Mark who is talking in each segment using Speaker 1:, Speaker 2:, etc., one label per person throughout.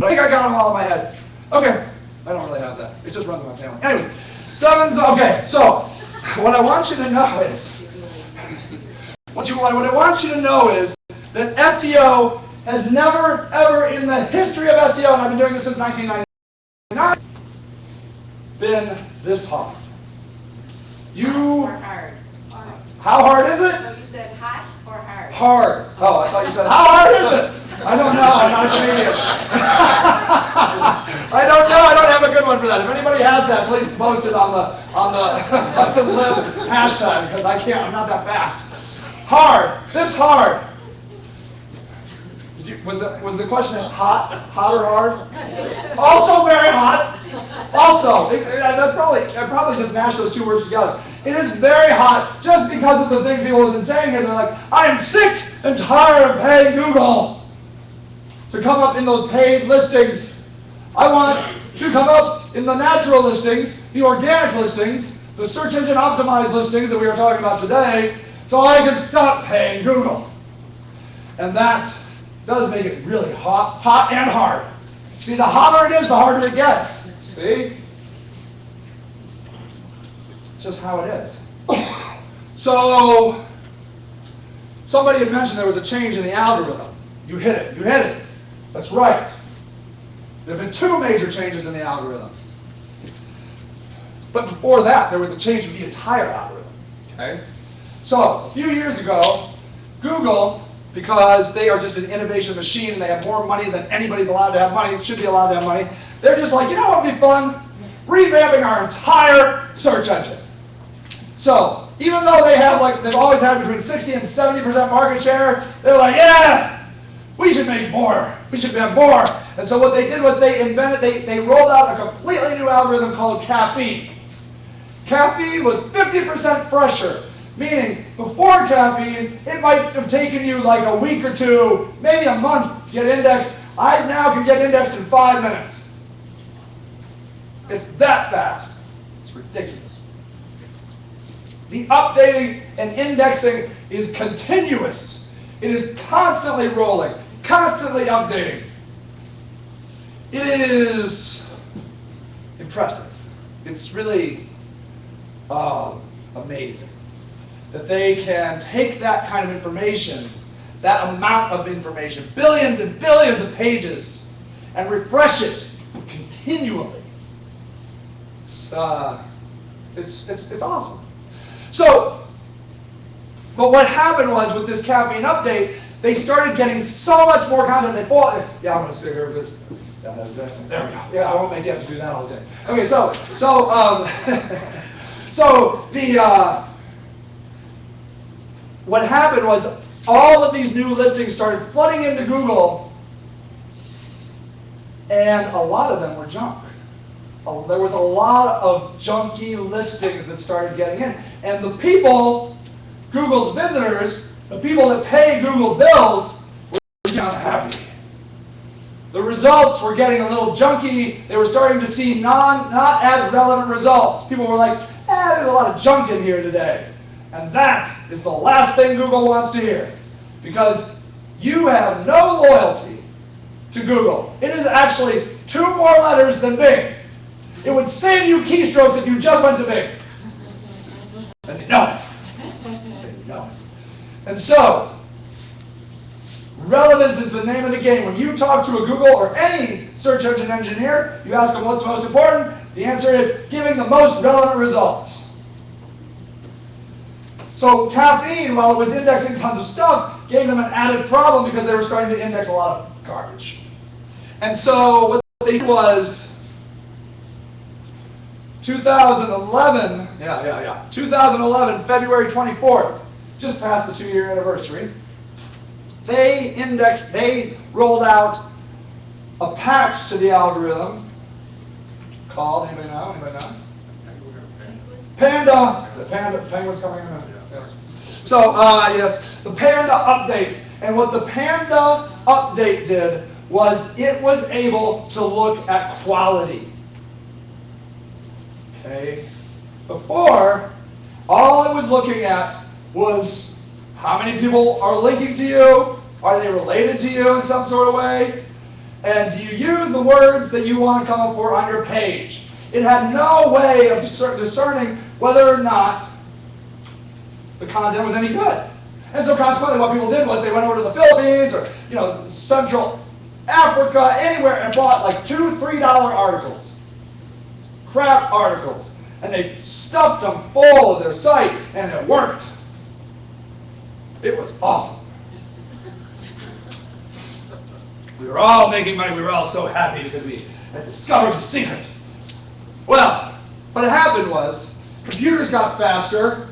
Speaker 1: I think I got them all in my head. Okay, I don't really have that. It just runs in my family. Anyways, okay, so what I want you to know is, what I want you to know is that SEO has never, ever in the history of SEO, and I've been doing this since 1999, been this hard.
Speaker 2: Or hard?
Speaker 1: How hard is it?
Speaker 2: No, you said hot or hard?
Speaker 1: Hard. Oh, I thought you said, how hard is it? I don't know, I'm not a Canadian. I don't know, I don't have a good one for that. If anybody has that, please post it on the Hudson Live hashtag, because I can't, I'm not that fast. Hard, this hard. Was the question hot or hard? Also very hot. Also, I probably just mashed those two words together. It is very hot just because of the things people have been saying, and they're like, I am sick and tired of paying Google to come up in those paid listings. I want to come up in the natural listings, the organic listings, the search engine optimized listings that we are talking about today, so I can stop paying Google. And that does make it really hot and hard. See, the hotter it is, the harder it gets. See? It's just how it is. So, somebody had mentioned there was a change in the algorithm. You hit it. That's right. There have been two major changes in the algorithm. But before that, there was a change in the entire algorithm. Okay? So, a few years ago, Google, because they are just an innovation machine and they have more money than anybody's allowed to have money, should be allowed to have money, they're just like, you know what would be fun? Revamping our entire search engine. So, even though they've always had between 60 and 70% market share, they're like, yeah, we should make more. We should have more. And so what they did was they rolled out a completely new algorithm called caffeine. Caffeine was 50% fresher. Meaning, before caffeine, it might have taken you like a week or two, maybe a month to get indexed. I now can get indexed in 5 minutes. It's that fast. It's ridiculous. The updating and indexing is continuous. It is constantly rolling, constantly updating. It is impressive. It's really amazing that they can take that kind of information, that amount of information, billions and billions of pages, and refresh it continually. It's awesome. So, but what happened was with this caffeine update, they started getting so much more content. I'm going to sit here with this. There we go. Yeah, I won't make you have to do that all day. Okay, so what happened was all of these new listings started flooding into Google, and a lot of them were junk. There was a lot of junky listings that started getting in. And the people, Google's visitors, the people that pay Google bills, were unhappy. The results were getting a little junky. They were starting to see not as relevant results. People were like, there's a lot of junk in here today. And that is the last thing Google wants to hear. Because you have no loyalty to Google. It is actually 2 more letters than Bing. It would save you keystrokes if you just went to Bing. And they know it. They know it. And so, relevance is the name of the game. When you talk to a Google or any search engine engineer, you ask them what's most important, the answer is giving the most relevant results. So caffeine, while it was indexing tons of stuff, gave them an added problem because they were starting to index a lot of garbage. And so what they did was 2011, 2011, February 24th, just past the 2-year anniversary, they rolled out a patch to the algorithm called, anybody know? Panda. The penguin's coming in. Yes. So, yes, the Panda update. And what the Panda update did was it was able to look at quality. Okay? Before, all it was looking at was how many people are linking to you, are they related to you in some sort of way, And do you use the words that you want to come up for on your page? It had no way of discerning whether or not the content was any good. And so consequently what people did was they went over to the Philippines or Central Africa, anywhere, and bought like $2, $3 articles. Crap articles. And they stuffed them full of their site, and it worked. It was awesome. We were all making money. We were all so happy because we had discovered the secret. Well, what happened was computers got faster,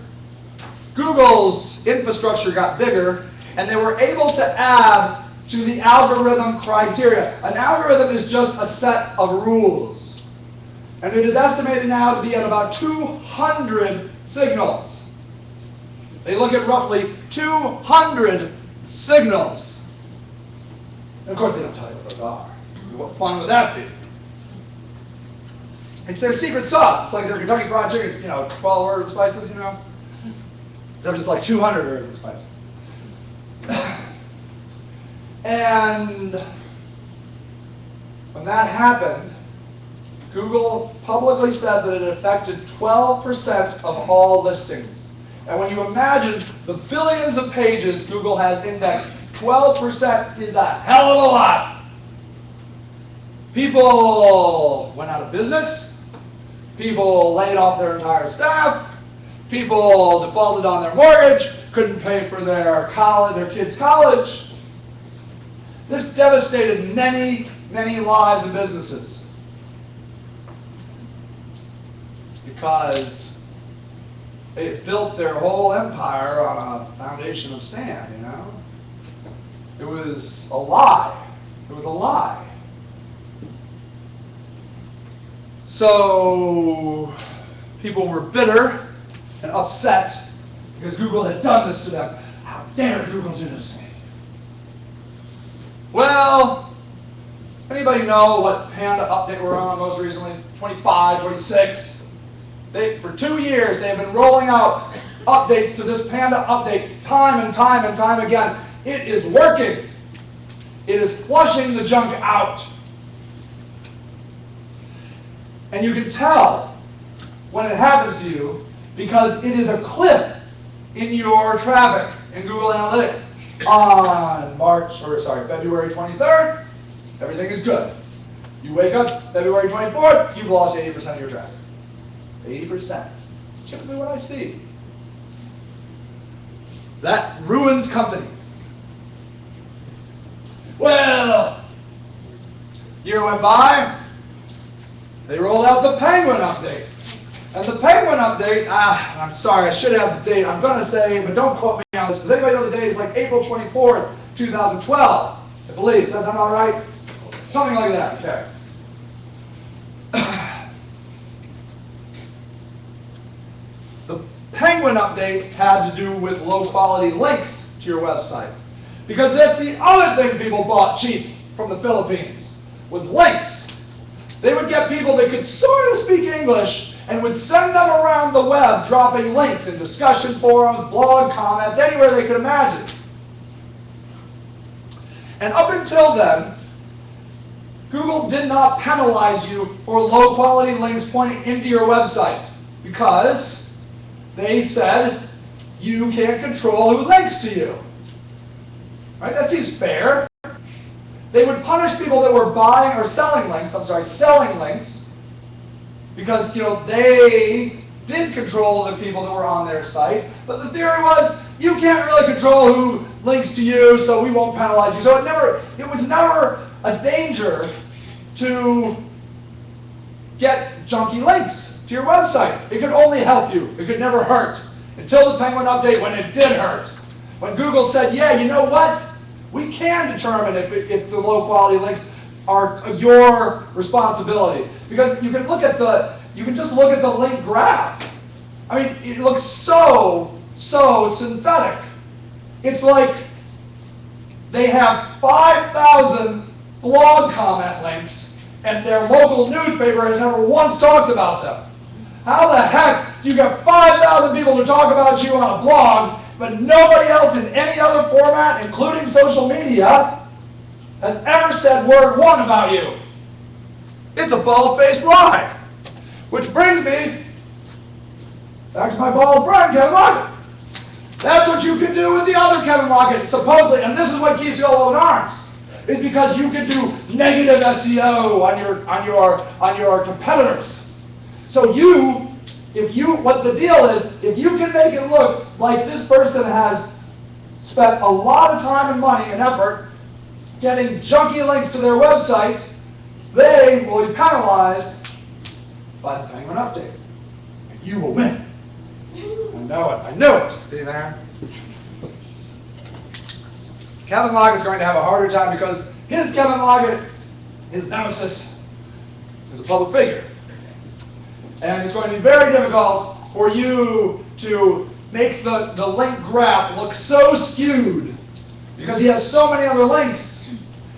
Speaker 1: Google's infrastructure got bigger, and they were able to add to the algorithm criteria. An algorithm is just a set of rules. And it is estimated now to be at about 200 signals. They look at roughly 200 signals. And of course they don't tell you what those are. What fun would that be? It's their secret sauce. It's like their Kentucky Fried Chicken, 12 herbs and spices, Except it's like 200 herbs and spices. And when that happened, Google publicly said that it affected 12% of all listings. And when you imagine the billions of pages Google has indexed, 12% is a hell of a lot. People went out of business. People laid off their entire staff. People defaulted on their mortgage, couldn't pay for their kids' college. This devastated many, many lives and businesses. Because they had built their whole empire on a foundation of sand, It was a lie. It was a lie. So people were bitter and upset because Google had done this to them. How dare Google do this to me? Well, anybody know what Panda update we're on most recently? 25, 26? For 2 years, they've been rolling out updates to this Panda update time and time and time again. It is working. It is flushing the junk out. And you can tell when it happens to you because it is a clip in your traffic in Google Analytics. On February 23rd, everything is good. You wake up February 24th, you've lost 80% of your traffic. 80%. Typically what I see. That ruins companies. Well, year went by, they rolled out the Penguin update. And the Penguin update, I'm sorry, I should have the date. I'm going to say, but don't quote me on this. Does anybody know the date? It's like April 24th, 2012. I believe. Does that sound all right? Something like that. Okay. The Penguin update had to do with low-quality links to your website. Because that's the other thing people bought cheap from the Philippines, was links. They would get people that could sort of speak English and would send them around the web dropping links in discussion forums, blog comments, anywhere they could imagine. And up until then, Google did not penalize you for low-quality links pointing into your website because they said you can't control who links to you. Right? That seems fair. They would punish people that were buying or selling links, selling links, because they did control the people that were on their site. But the theory was you can't really control who links to you, so we won't penalize you. So it was never a danger to get junky links to your website. It could only help you. It could never hurt. Until the Penguin update, when it did hurt. When Google said, yeah, you know what? We can determine if the low quality links are your responsibility. Because you can just look at the link graph. I mean, it looks so synthetic. It's like they have 5,000 blog comment links and their local newspaper has never once talked about them. How the heck do you get 5,000 people to talk about you on a blog, but nobody else in any other format, including social media, has ever said word one about you. It's a bald-faced lie. Which brings me back to my bald friend, Kevin Lockett. That's what you can do with the other Kevin Lockett, supposedly, and this is what keeps you all in arms. Is because you can do negative SEO on your competitors. So what the deal is, if you can make it look like this person has spent a lot of time and money and effort getting junky links to their website, they will be penalized by the Penguin update. And you will win. I know it. I knew it. See there? Kevin Lockett's going to have a harder time because his Kevin Lockett, his nemesis, is a public figure. And it's going to be very difficult for you to make the link graph look so skewed because he has so many other links.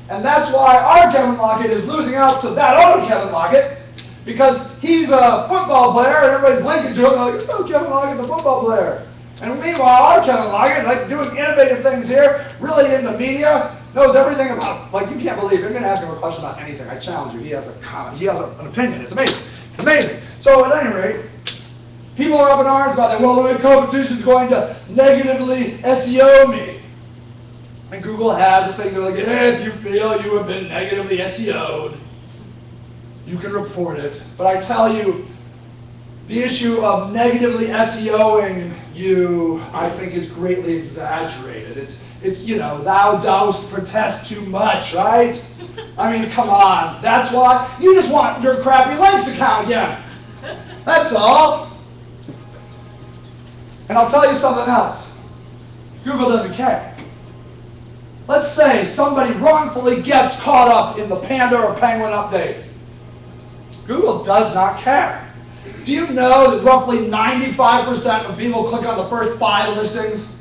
Speaker 1: And that's why our Kevin Lockett is losing out to that other Kevin Lockett because he's a football player and everybody's linking to him like, oh, Kevin Lockett, the football player. And meanwhile, our Kevin Lockett, like doing innovative things here, really into media, knows everything about, like you can't believe, you're going to ask him a question about anything. I challenge you. He has a comment. He has an opinion. It's amazing. It's amazing. So at any rate, people are up in arms about that. Well, the competition's going to negatively SEO me. And Google has a thing. They're like, hey, if you feel you have been negatively SEO'd, you can report it. But I tell you, the issue of negatively SEOing you, I think, is greatly exaggerated. It's thou dost protest too much, right? I mean, come on. That's why you just want your crappy links to count again. That's all. And I'll tell you something else. Google doesn't care. Let's say somebody wrongfully gets caught up in the Panda or Penguin update. Google does not care. Do you know that roughly 95% of people click on the first 5 listings?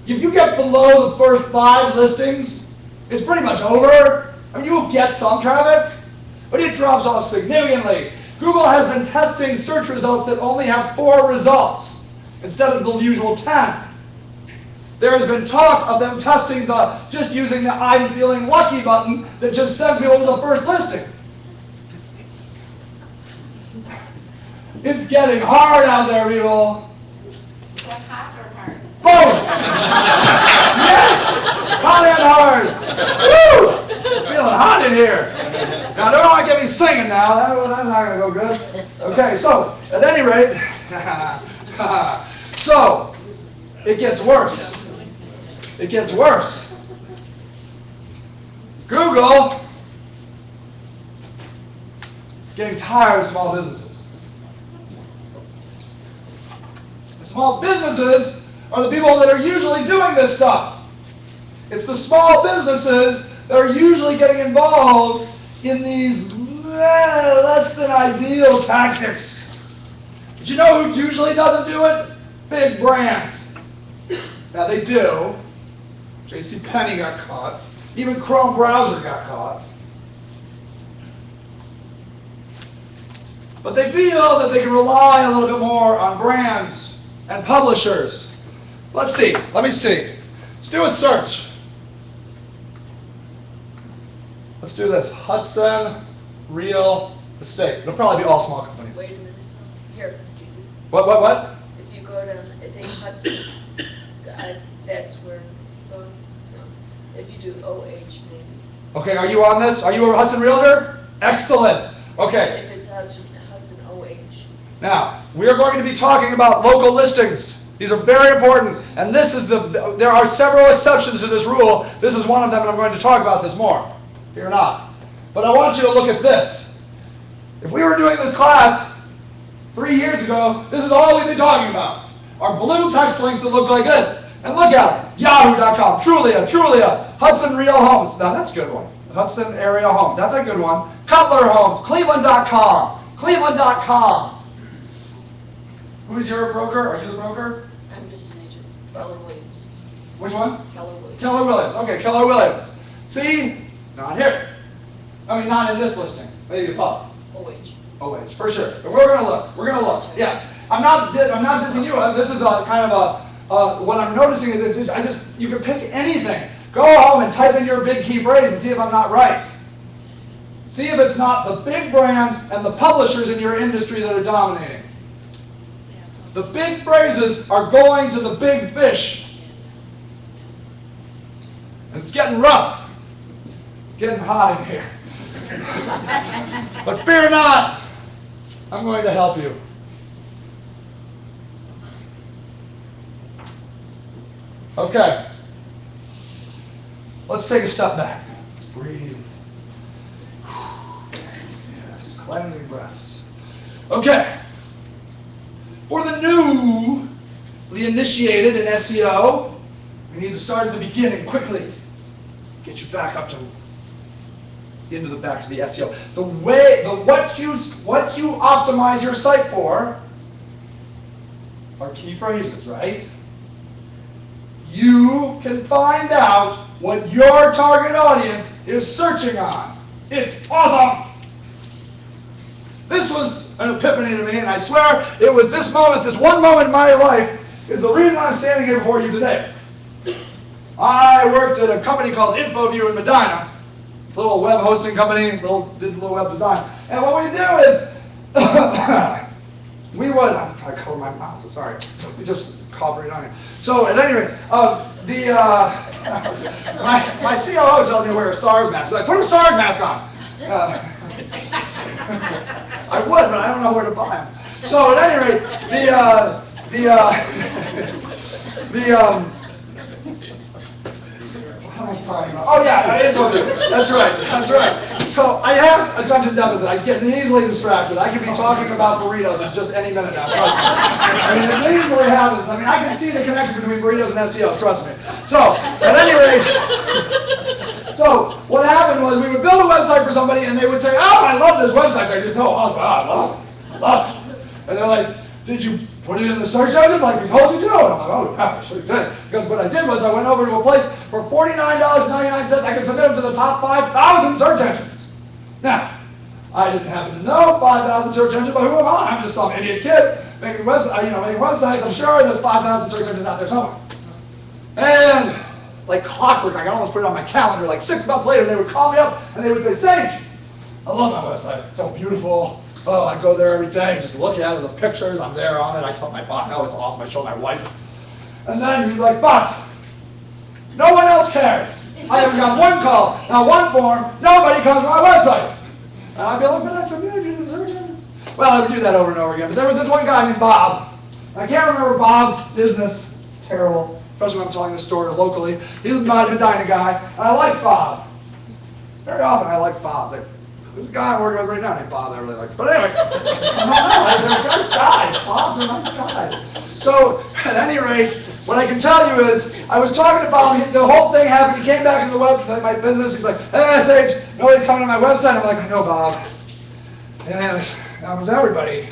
Speaker 1: If you get below the first 5 listings, it's pretty much over. I mean, you will get some traffic, but it drops off significantly. Google has been testing search results that only have 4 results instead of the usual 10. There has been talk of them testing just using the I'm feeling lucky button that just sends people to the first listing. It's getting hard out there, people.
Speaker 2: Is that hot or hard?
Speaker 1: Both! Yes! Hot and hard! Woo! Feeling hot in here. Now, don't want to get me singing now. That's not going to go good. Okay, so, at any rate, so, it gets worse. It gets worse. Google getting tired of small businesses. Small businesses are the people that are usually doing this stuff. It's the small businesses that are usually getting involved in these less than ideal tactics. But you know who usually doesn't do it? Big brands. Now they do. JCPenney got caught. Even Chrome browser got caught. But they feel that they can rely a little bit more on brands and publishers. Let's see. Let me see. Let's do a search. Let's do this. Hudson real estate. It'll probably be all small companies.
Speaker 3: Wait a minute. Here.
Speaker 1: What?
Speaker 3: If you go to, I think Hudson, that's where, no. If you do OH maybe.
Speaker 1: Okay, are you on this? Are you a Hudson realtor? Excellent. Okay.
Speaker 3: If it's Hudson OH.
Speaker 1: Now, we are going to be talking about local listings. These are very important, and there are several exceptions to this rule. This is one of them, and I'm going to talk about this more. Fear not. But I want you to look at this. If we were doing this class 3 years ago, this is all we'd be talking about. Our blue text links that look like this. And look at them. Yahoo.com, Trulia, Hudson Real Homes. Now that's a good one. Hudson Area Homes. That's a good one. Cutler Homes, Cleveland.com. Who's your broker? Are you the broker?
Speaker 3: I'm just an agent. Keller Williams.
Speaker 1: Which one?
Speaker 3: Keller Williams.
Speaker 1: Keller Williams. Okay, Keller Williams. See? Not here. I mean, not in this listing. Maybe above. OH, for sure. But we're going to look. We're going to look. Yeah. I'm not dissing you. This is a kind of a what I'm noticing is that you can pick anything. Go home and type in your big key phrase and see if I'm not right. See if it's not the big brands and the publishers in your industry that are dominating. The big phrases are going to the big fish. And it's getting rough. It's getting hot in here. But fear not, I'm going to help you. Okay. Let's take a step back. Let's breathe. Yes, cleansing breaths. Okay. For the newly initiated in SEO, we need to start at the beginning quickly. Get you back up to back to the SEO. What you optimize your site for are key phrases, right? You can find out what your target audience is searching on. It's awesome. This was an epiphany to me, and I swear it was this moment, this one moment in my life, is the reason I'm standing here before you today. I worked at a company called InfoView in Medina, a little web hosting company, did a little web design. And what we do is, we would, I cover my mouth, sorry, we just coughed right on here. So at any rate, my COO tells me to wear a SARS mask. He's like, put a SARS mask on. I would, but I don't know where to buy them. So at any rate, what am I talking about? Oh yeah, that's right. So I have attention deficit. I get easily distracted. I could be talking about burritos in just any minute now, trust me. I mean, it easily happens. I mean, I can see the connection between burritos and SEO, trust me. So, at any rate, so what happened was we would build a website for somebody and they would say, oh, I love this website. I just tell awesome, I love it. And they're like, did you put it in the search engine like we told you to? And I'm like, oh, yeah, I sure did. Because what I did was I went over to a place for $49.99. I could submit them to the top 5,000 search engines. Now, I didn't happen to know 5,000 search engines, but who am I? I'm just some idiot kid making websites. I'm sure there's 5,000 search engines out there somewhere. And like clockwork, I could almost put it on my calendar. Like 6 months later, they would call me up and they would say, Sage, I love my website. It's so beautiful. Oh, I go there every day, just look at it, the pictures, I'm there on it. I tell my boss, oh, it's awesome. I show my wife. And then he's like, but no one else cares. I haven't got one call, not one form, nobody comes to my website. And I'd be like, but that's a million search engines. Well, I would do that over and over again. But there was this one guy named Bob. I can't remember Bob's business. It's terrible, especially when I'm telling this story locally. He's a Medina guy, and I like Bob. Very often I like Bob. Like, there's a guy I'm working with right now named Bob that I really like. But anyway, they're nice guys. Bob's a nice guy. So, at any rate, what I can tell you is, I was talking to Bob, the whole thing happened, he came back into my business, he's like, hey, Sage, nobody's coming to my website. I'm like, I know, Bob. And that was everybody.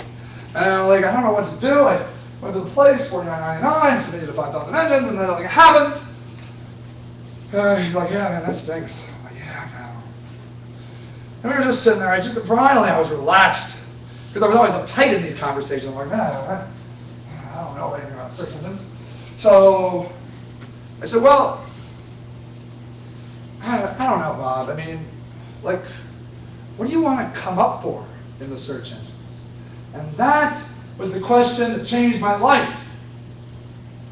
Speaker 1: And I'm like, I don't know what to do. I went to the place, $49.99, submitted to 5,000 engines, and then nothing happens. He's like, yeah, man, that stinks. I'm like, yeah, I know. And we were just sitting there, finally I was relaxed. Because I was always uptight in these conversations. I'm like, man, I don't know anything about search engines. So I said, well, I don't know, Bob. I mean, like, what do you want to come up for in the search engines? And that was the question that changed my life.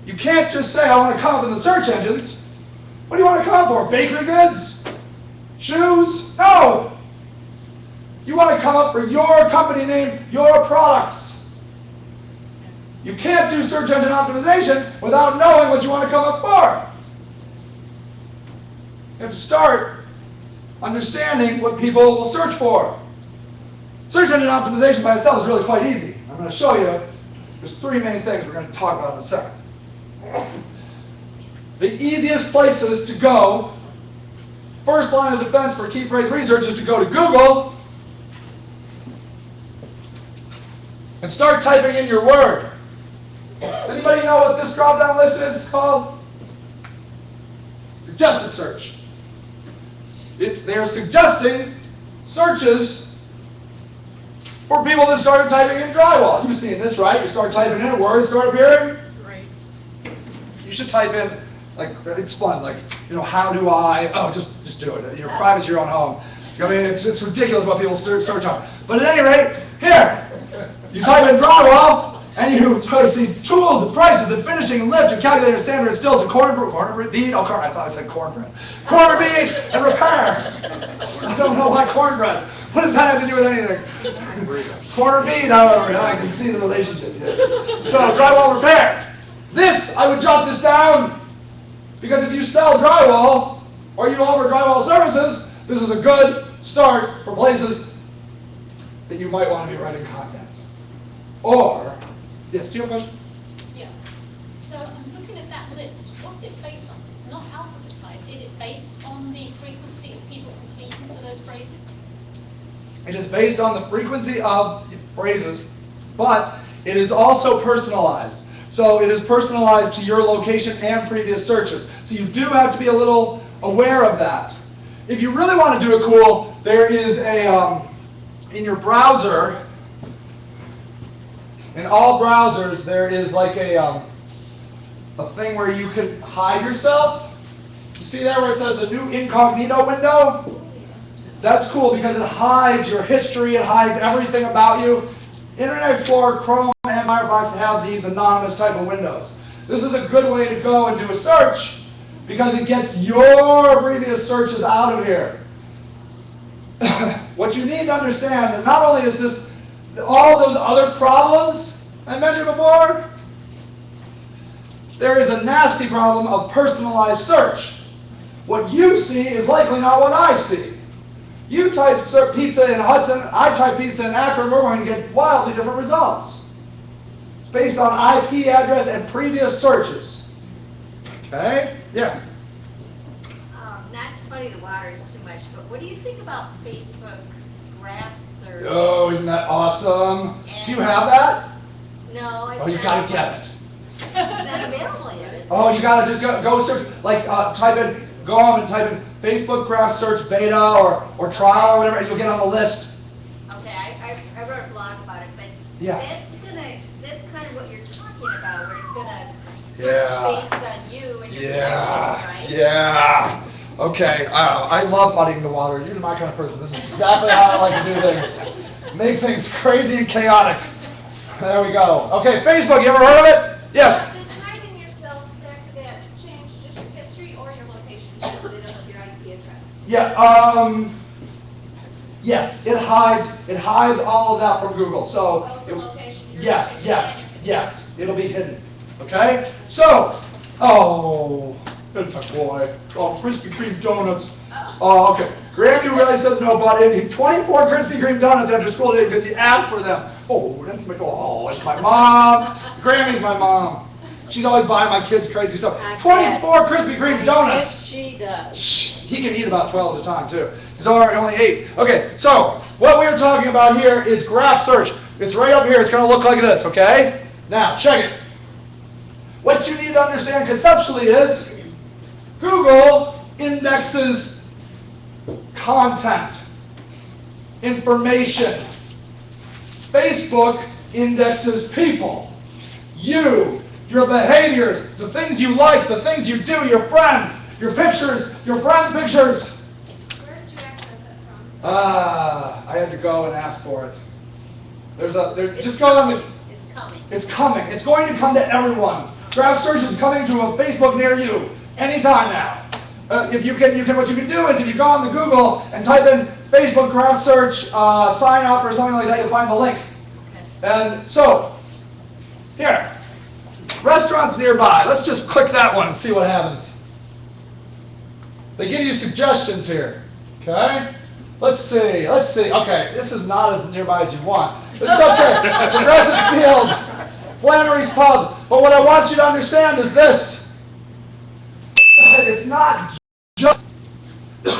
Speaker 1: You can't just say, I want to come up in the search engines. What do you want to come up for? Bakery goods? Shoes? No! You want to come up for your company name, your products. You can't do search engine optimization without knowing what you want to come up for. You have to start understanding what people will search for. Search engine optimization by itself is really quite easy. I'm going to show you. There's 3 main things we're going to talk about in a second. The easiest places to go, first line of defense for key phrase research, is to go to Google and start typing in your word. Anybody know what this drop-down list is called? Suggested search. They're suggesting searches for people that started typing in drywall. You've seen this, right? You start typing in, words start appearing.
Speaker 2: Right.
Speaker 1: You should type in Like, it's fun, like, how do I, just do it. Your privacy, your own home. I mean, it's ridiculous what people search on. But at any rate, here, you type in drywall, and you see tools and prices and finishing and lift and calculator standard and stills and corner bead. I thought I said cornbread. Corner bead and repair. I don't know why cornbread. What does that have to do with anything? Corner bead, however, I can see the relationship. Yes. So drywall repair. This, I would jot this down, because if you sell drywall or you offer drywall services, this is a good start for places that you might want to be writing content. Or, yes, do you have a question?
Speaker 4: Yeah. So I'm looking at that list. What's it based on? It's not alphabetized. Is it based on the frequency of people repeating to those phrases?
Speaker 1: It is based on the frequency of phrases, but it is also personalized. So it is personalized to your location and previous searches. So you do have to be a little aware of that. If you really want to do it cool, there is a, in your browser, in all browsers, there is like a thing where you can hide yourself. You see there where it says the new incognito window? That's cool because it hides your history, it hides everything about you. Internet Explorer, Chrome, and Firefox have these anonymous type of windows. This is a good way to go and do a search because it gets your previous searches out of here. What you need to understand, that not only is this all those other problems I mentioned before, there is a nasty problem of personalized search. What you see is likely not what I see. You type pizza in Hudson, I type pizza in Akron, we're going to get wildly different results. It's based on IP address and previous searches. Okay? Yeah.
Speaker 5: Not to muddy the waters too much, but what do you think about Facebook graph search?
Speaker 1: Oh, isn't that awesome? Do you have that?
Speaker 5: No, it's
Speaker 1: Oh, you gotta get it.
Speaker 5: It's not available yet, is it?
Speaker 1: Oh, you gotta just go search, like go on and type in Facebook graph search beta or trial or whatever, and you'll get on the list.
Speaker 5: Okay, I wrote a blog about it, but
Speaker 1: Yeah.
Speaker 5: that's kind of what you're talking about, where it's gonna
Speaker 1: Yeah.
Speaker 5: search based on you and your
Speaker 1: Yeah,
Speaker 5: connections, right?
Speaker 1: yeah. Okay, I love muddying the water. You're my kind of person. This is exactly how I like to do things. Make things crazy and chaotic. There we go. Okay, Facebook, you ever heard of it? Yes.
Speaker 2: Does hiding yourself back to that change just your history or your location just so they don't see your IP address?
Speaker 1: Yeah, yes, it hides all of that from Google. So,
Speaker 2: Oh, the location, your
Speaker 1: yes,
Speaker 2: location.
Speaker 1: yes, it'll be hidden. Okay? So, oh, good boy. Oh, Krispy Kreme donuts. Oh, okay. Grammy really says no, but in 24 Krispy Kreme donuts after school today because he asked for them. It's my mom. Grammy's my mom. She's always buying my kids crazy stuff. 24 Krispy Kreme donuts.
Speaker 3: Yes, she does.
Speaker 1: Shh, he can eat about 12 at a time too. He's already only 8. Okay, so what we're talking about here is graph search. It's right up here. It's going to look like this, okay? Now, check it. What you need to understand conceptually is Google indexes content, information. Facebook indexes people. You, your behaviors, the things you like, the things you do, your friends, your pictures, your friends' pictures.
Speaker 2: Where did you access that from?
Speaker 1: I had to go and ask for it.
Speaker 3: It's
Speaker 1: Just go on the,
Speaker 3: coming. It's coming.
Speaker 1: it's coming. It's going to come to everyone. Graph search is coming to a Facebook near you anytime now. What you can do is if you go on the Google and type in Facebook graph search sign up or something like that, you'll find the link.
Speaker 3: Okay.
Speaker 1: And so, here, restaurants nearby. Let's just click that one and see what happens. They give you suggestions here. Okay? Let's see. Okay, this is not as nearby as you want. It's okay. Progressive Field, Flannery's Pub. But what I want you to understand is this. It's not just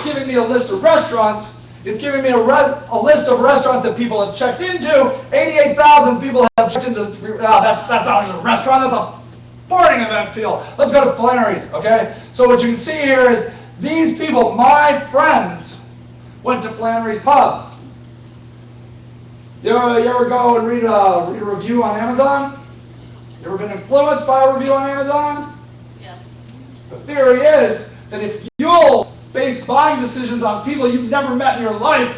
Speaker 1: giving me a list of restaurants. It's giving me a list of restaurants that people have checked into. 88,000 people have checked into. That's not even a restaurant. That's a sporting event field. Let's go to Flannery's, okay? So what you can see here is these people, my friends, went to Flannery's Pub. You ever go and read a review on Amazon? You ever been influenced by a review on Amazon?
Speaker 3: Yes.
Speaker 1: The theory is that if you'll base buying decisions on people you've never met in your life,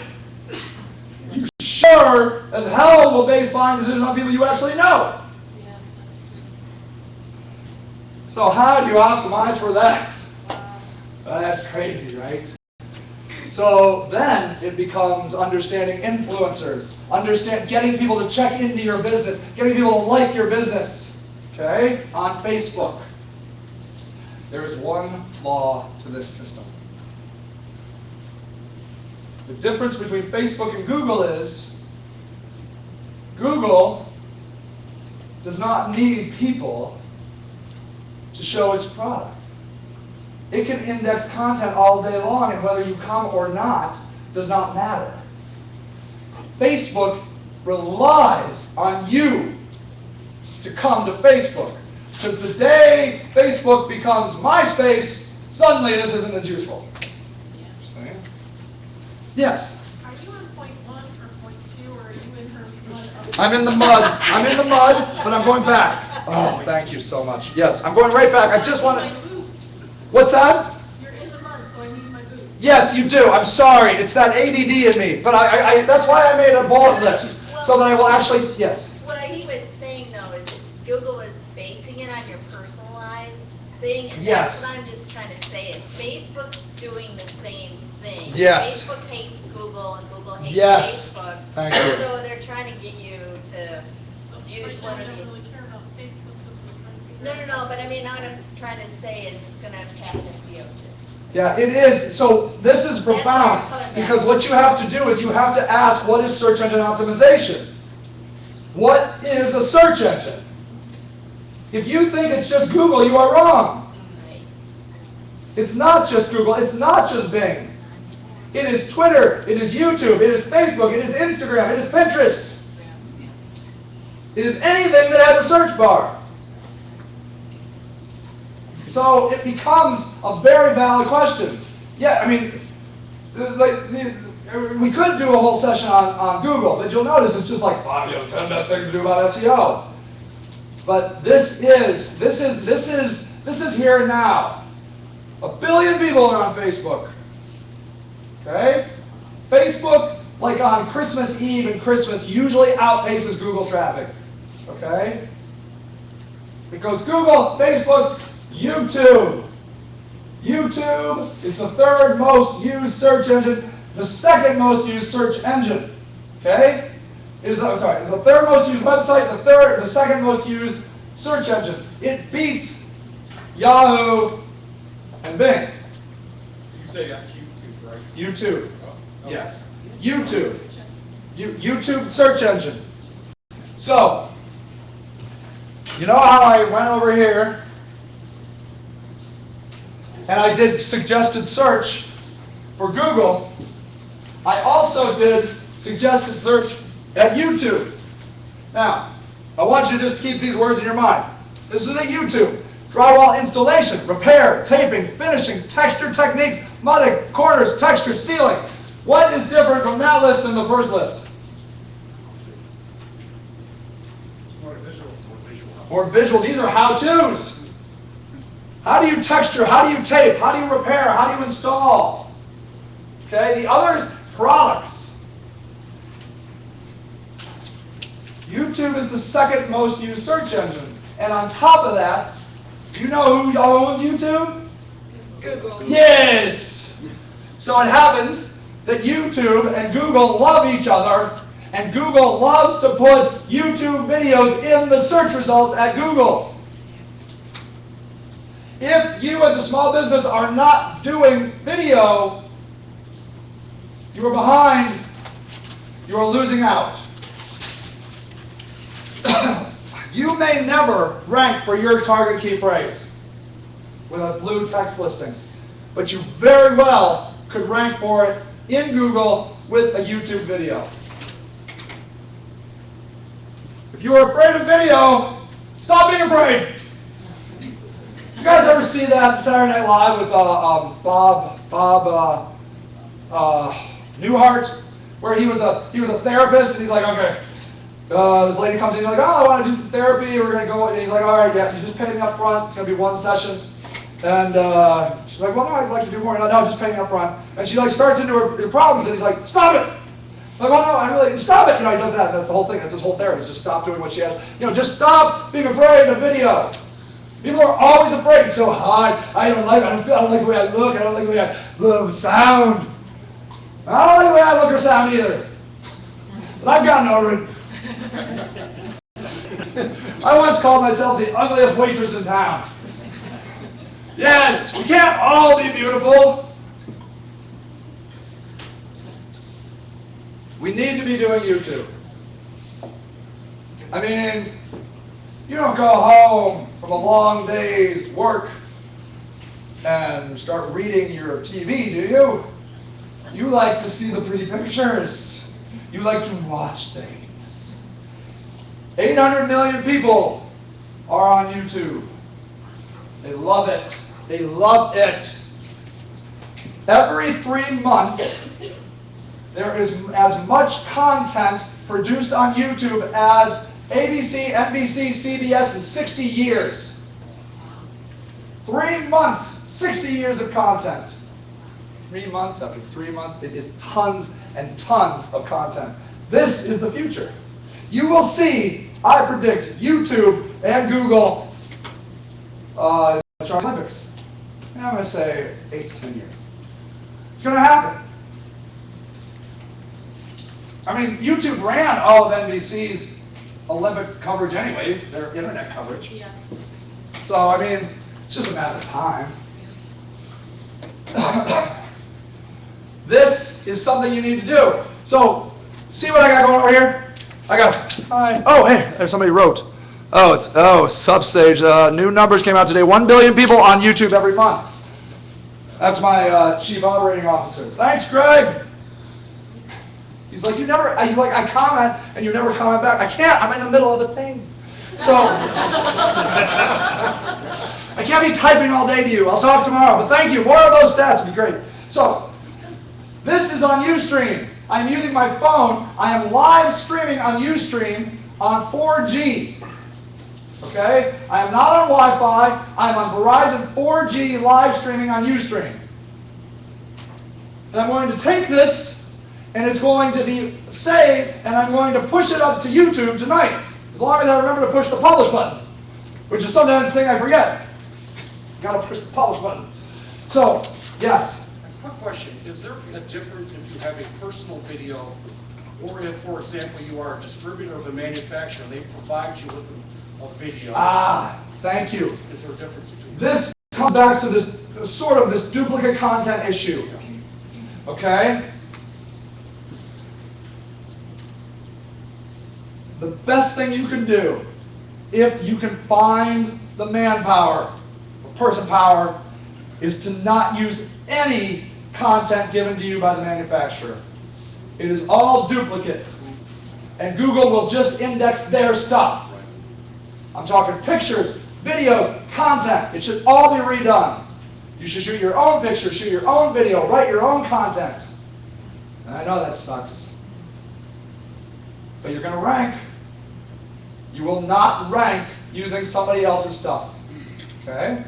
Speaker 1: you sure as hell will base buying decisions on people you actually know.
Speaker 3: Yeah, that's true.
Speaker 1: So how do you optimize for that? That's crazy, right? So then it becomes understanding influencers, getting people to check into your business, getting people to like your business, okay, on Facebook. There is one flaw to this system. The difference between Facebook and Google is Google does not need people to show its product. It can index content all day long, and whether you come or not does not matter. Facebook relies on you to come to Facebook. Because the day Facebook becomes MySpace, suddenly this isn't as useful. See? Yes?
Speaker 2: Are you on point 1 or point 2, or are you in her mud?
Speaker 1: I'm in the mud. I'm in the mud, but I'm going back. Oh, thank you so much. Yes, I'm going right back. I just want
Speaker 2: My
Speaker 1: to...
Speaker 2: boots.
Speaker 1: What's that?
Speaker 2: You're in the mud, so I need my boots.
Speaker 1: Yes, you do. I'm sorry. It's that ADD in me. But I that's why I made a bullet list. So that I will actually... Yes.
Speaker 5: What he was saying though is Google was basing it on your personalized thing. And
Speaker 1: Yes.
Speaker 5: That's what I'm just trying to say is Facebook's doing the same thing.
Speaker 1: Yes.
Speaker 5: Facebook hates Google and Google hates
Speaker 1: Yes.
Speaker 5: Facebook.
Speaker 1: Thank you.
Speaker 5: So they're trying to get you to use
Speaker 2: Right
Speaker 5: one
Speaker 2: now,
Speaker 5: of
Speaker 2: I
Speaker 5: the...
Speaker 2: don't really care about Facebook because we're trying to figure
Speaker 5: No,
Speaker 2: out.
Speaker 5: but I mean, what I'm trying to say is it's gonna happen SEO too.
Speaker 1: Yeah, it is. So this is profound, because what you have to do is you have to ask, what is search engine optimization? What is a search engine? If you think it's just Google, you are wrong.
Speaker 5: Right.
Speaker 1: It's not just Google. It's not just Bing. It is Twitter. It is YouTube. It is Facebook. It is Instagram. It is Pinterest. It is anything that has a search bar. So it becomes a very valid question. Yeah, I mean, we could do a whole session on Google, but you'll notice it's just like 10 best things to do about SEO. But this is here and now. 1 billion people are on Facebook. Okay? Facebook, like on Christmas Eve and Christmas, usually outpaces Google traffic. Okay? It goes Google, Facebook, YouTube. YouTube is the 3rd most used search engine, the 2nd most used search engine. Okay? It is, the 3rd most used website, the 2nd most used search engine. It beats Yahoo and Bing.
Speaker 6: You say that's YouTube, right?
Speaker 1: YouTube.
Speaker 6: Oh, okay.
Speaker 1: Yes. YouTube. YouTube search engine. So, you know how I went over here and I did suggested search for Google? I also did suggested search at YouTube. Now, I want you to just keep these words in your mind. This is at YouTube. Drywall installation, repair, taping, finishing, texture techniques, mudding, corners, texture, sealing. What is different from that list than the first list?
Speaker 6: More visual.
Speaker 1: More visual. These are how-tos. How do you texture? How do you tape? How do you repair? How do you install? Okay, the others, products. YouTube is the 2nd most used search engine. And on top of that, do you know who owns YouTube?
Speaker 3: Google.
Speaker 1: Yes! So it happens that YouTube and Google love each other, and Google loves to put YouTube videos in the search results at Google. If you as a small business are not doing video, you are behind, you are losing out. You may never rank for your target key phrase with a blue text listing, but you very well could rank for it in Google with a YouTube video. If you are afraid of video, stop being afraid. You guys ever see that Saturday Night Live with Bob Newhart, where he was a therapist, and he's like, okay, this lady comes in, he's like, oh, I want to do some therapy, we're going to go, and he's like, all right, yeah, you just pay me up front, it's going to be 1 session. And she's like, well, no, I'd like to do more. No, just pay me up front. And she like starts into her problems, and he's like, stop it. I'm like, well, no, I really, stop it. He does that. That's the whole thing. That's his whole therapy. Just stop doing what she has. Just stop being afraid in the video. People are always afraid. So hard. I don't like the way I look. I don't like the way I sound. I don't like the way I look or sound either. But I've gotten over it. I once called myself the ugliest waitress in town. Yes, we can't all be beautiful. We need to be doing YouTube. I mean, you don't go home from a long day's work and start reading your TV, do you? You like to see the pretty pictures. You like to watch things. 800 million people are on YouTube. They love it. They love it. Every 3 months, there is as much content produced on YouTube as ABC, NBC, CBS in 60 years. 3 months, 60 years of content. 3 months after 3 months, it is tons and tons of content. This is the future. You will see, I predict, YouTube and Google Olympics. I'm going to say 8 to 10 years. It's going to happen. I mean, YouTube ran all of NBC's Olympic coverage anyways, their internet coverage.
Speaker 2: Yeah.
Speaker 1: So, I mean, it's just a matter of time. This is something you need to do. So, see what I got going over here? I got, hi. Oh, hey, there's somebody wrote. Substage. New numbers came out today. 1 billion people on YouTube every month. That's my chief operating officer. Thanks, Greg. He's like, I comment and you never comment back. I can't. I'm in the middle of the thing. So I can't be typing all day to you. I'll talk tomorrow. But thank you. More of those stats would be great. So this is on Ustream. I'm using my phone. I am live streaming on Ustream on 4G. Okay? I am not on Wi-Fi. I'm on Verizon 4G live streaming on Ustream. And I'm going to take this, and it's going to be saved, and I'm going to push it up to YouTube tonight, as long as I remember to push the publish button, which is sometimes the thing I forget. Got to push the publish button. So, yes.
Speaker 7: Quick question, is there a difference if you have a personal video or if, for example, you are a distributor of a manufacturer and they provide you with a video?
Speaker 1: Thank you.
Speaker 7: Is there a difference between
Speaker 1: This comes back to this sort of this duplicate content issue. Okay? The best thing you can do, if you can find the manpower, or person power, is to not use any content given to you by the manufacturer. It is all duplicate. And Google will just index their stuff. I'm talking pictures, videos, content. It should all be redone. You should shoot your own picture, shoot your own video, write your own content. And I know that sucks. But you're going to rank. You will not rank using somebody else's stuff. Okay?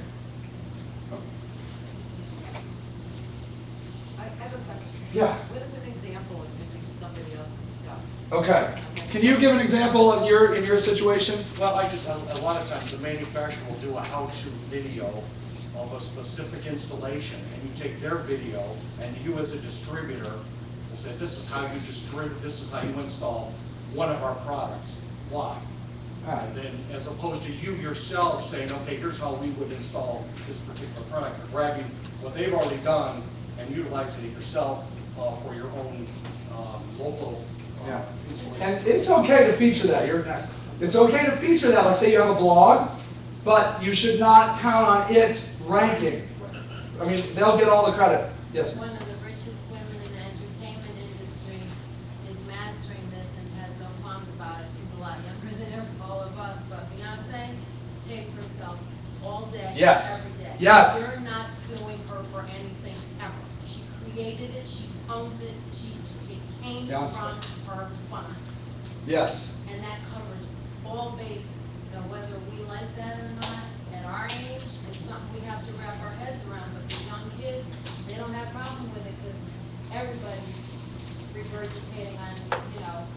Speaker 8: I have a question.
Speaker 1: Yeah.
Speaker 8: What is an example of using somebody else's stuff?
Speaker 1: Okay. Can you give an example of in your situation?
Speaker 7: Well, a lot of times the manufacturer will do a how-to video of a specific installation, and you take their video, and you as a distributor will say, this is how you distribute, this is how you install one of our products. Why? And then, as opposed to you yourself saying, okay, here's how we would install this particular product, or grabbing what they've already done and utilizing it yourself for your own local installation.
Speaker 1: And it's okay to feature that. It's okay to feature that. Let's say you have a blog, but you should not count on it ranking. I mean, they'll get all the credit. Yes, ma'am.
Speaker 9: One of the richest women in the entertainment industry is mastering this and has no qualms about it. She's a lot younger than all of us, but Beyonce tapes herself all day,
Speaker 1: Yes.
Speaker 9: every day.
Speaker 1: Yes.
Speaker 9: You're not suing her for anything ever. She created it, she owns it, it came
Speaker 1: Beyonce.
Speaker 9: from her font.
Speaker 1: Yes.
Speaker 9: And that covers all bases. Now, whether we like that or not, at our age, it's something we have to wrap our heads around, but the young kids, they don't have a problem with it, because everybody's regurgitating on,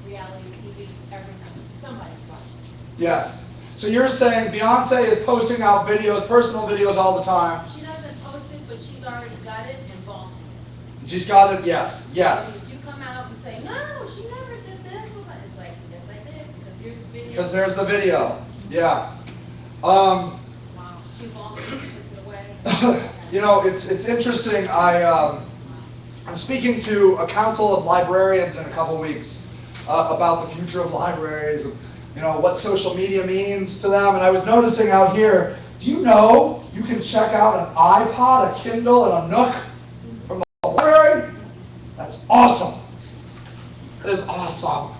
Speaker 9: reality TV every night. Somebody's watching.
Speaker 1: Yes. So you're saying Beyonce is posting out videos, personal videos all the time.
Speaker 9: She doesn't post it, but she's already got it and vaulted it.
Speaker 1: She's got it, yes, yes.
Speaker 9: If you come out and say, no, she never did this, it's like, yes, I did, because here's the video.
Speaker 1: Because there's the video, yeah.
Speaker 9: Wow, she vaulted it, puts it away.
Speaker 1: It's interesting. I'm speaking to a council of librarians in a couple weeks about the future of libraries, what social media means to them. And I was noticing out here, do you know you can check out an iPod, a Kindle, and a Nook from the library? That's awesome. That is awesome.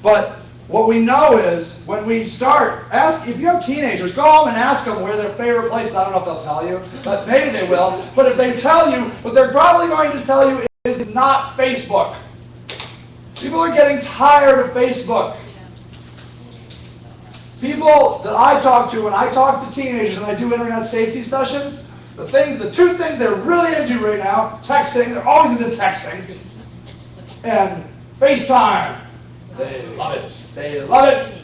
Speaker 1: But what we know is when we start, if you have teenagers, go home and ask them where their favorite place is. I don't know if they'll tell you, but maybe they will. But if they tell you, what they're probably going to tell you is not Facebook. People are getting tired of Facebook. People that I talk to, when I talk to teenagers and I do internet safety sessions, the two things they're really into right now, texting, they're always into texting, and FaceTime. They love it. They love it.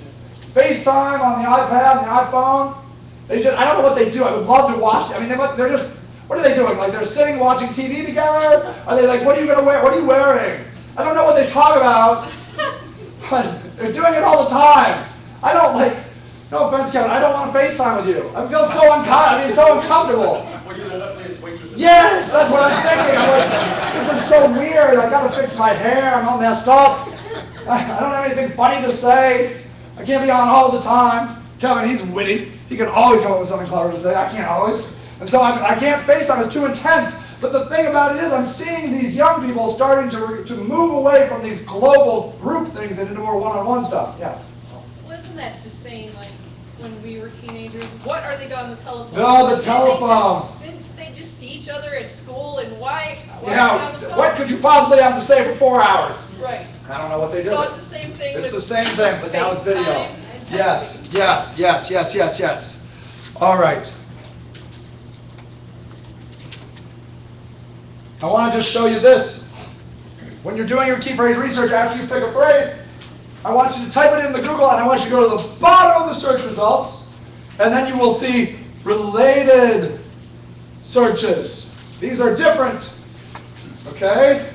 Speaker 1: FaceTime on the iPad and the iPhone. I don't know what they do. I would love to watch. I mean, they're just, what are they doing? Like they're sitting watching TV together? Are they like, what are you going to wear? What are you wearing? I don't know what they talk about. But they're doing it all the time. I don't no offense, Kevin, I don't want to FaceTime with you. I feel so uncomfortable.
Speaker 6: Well, you're the loveliest waitress.
Speaker 1: Yes, that's what I'm thinking. I'm like, this is so weird. I've got to fix my hair. I'm all messed up. I don't have anything funny to say. I can't be on all the time. Kevin, he's witty. He can always come up with something clever to say. I can't always. And so I can't FaceTime. It's too intense. But the thing about it is I'm seeing these young people starting to move away from these global group things and into more one-on-one stuff. Yeah.
Speaker 10: Wasn't that just saying, like, when we were teenagers, what are they doing on the telephone?
Speaker 1: No, the telephone.
Speaker 10: Didn't they just see each other at school, and why are they
Speaker 1: Yeah,
Speaker 10: on the phone?
Speaker 1: what could you possibly have to say for 4 hours?
Speaker 10: Right.
Speaker 1: I don't know what they do.
Speaker 10: So it's the same thing
Speaker 1: It's
Speaker 10: with
Speaker 1: the same thing, but now it's video.
Speaker 10: FaceTime and
Speaker 1: Yes,
Speaker 10: texting.
Speaker 1: yes. All right. I want to just show you this. When you're doing your key phrase research, after you pick a phrase, I want you to type it into Google, and I want you to go to the bottom of the search results, and then you will see related searches. These are different, okay?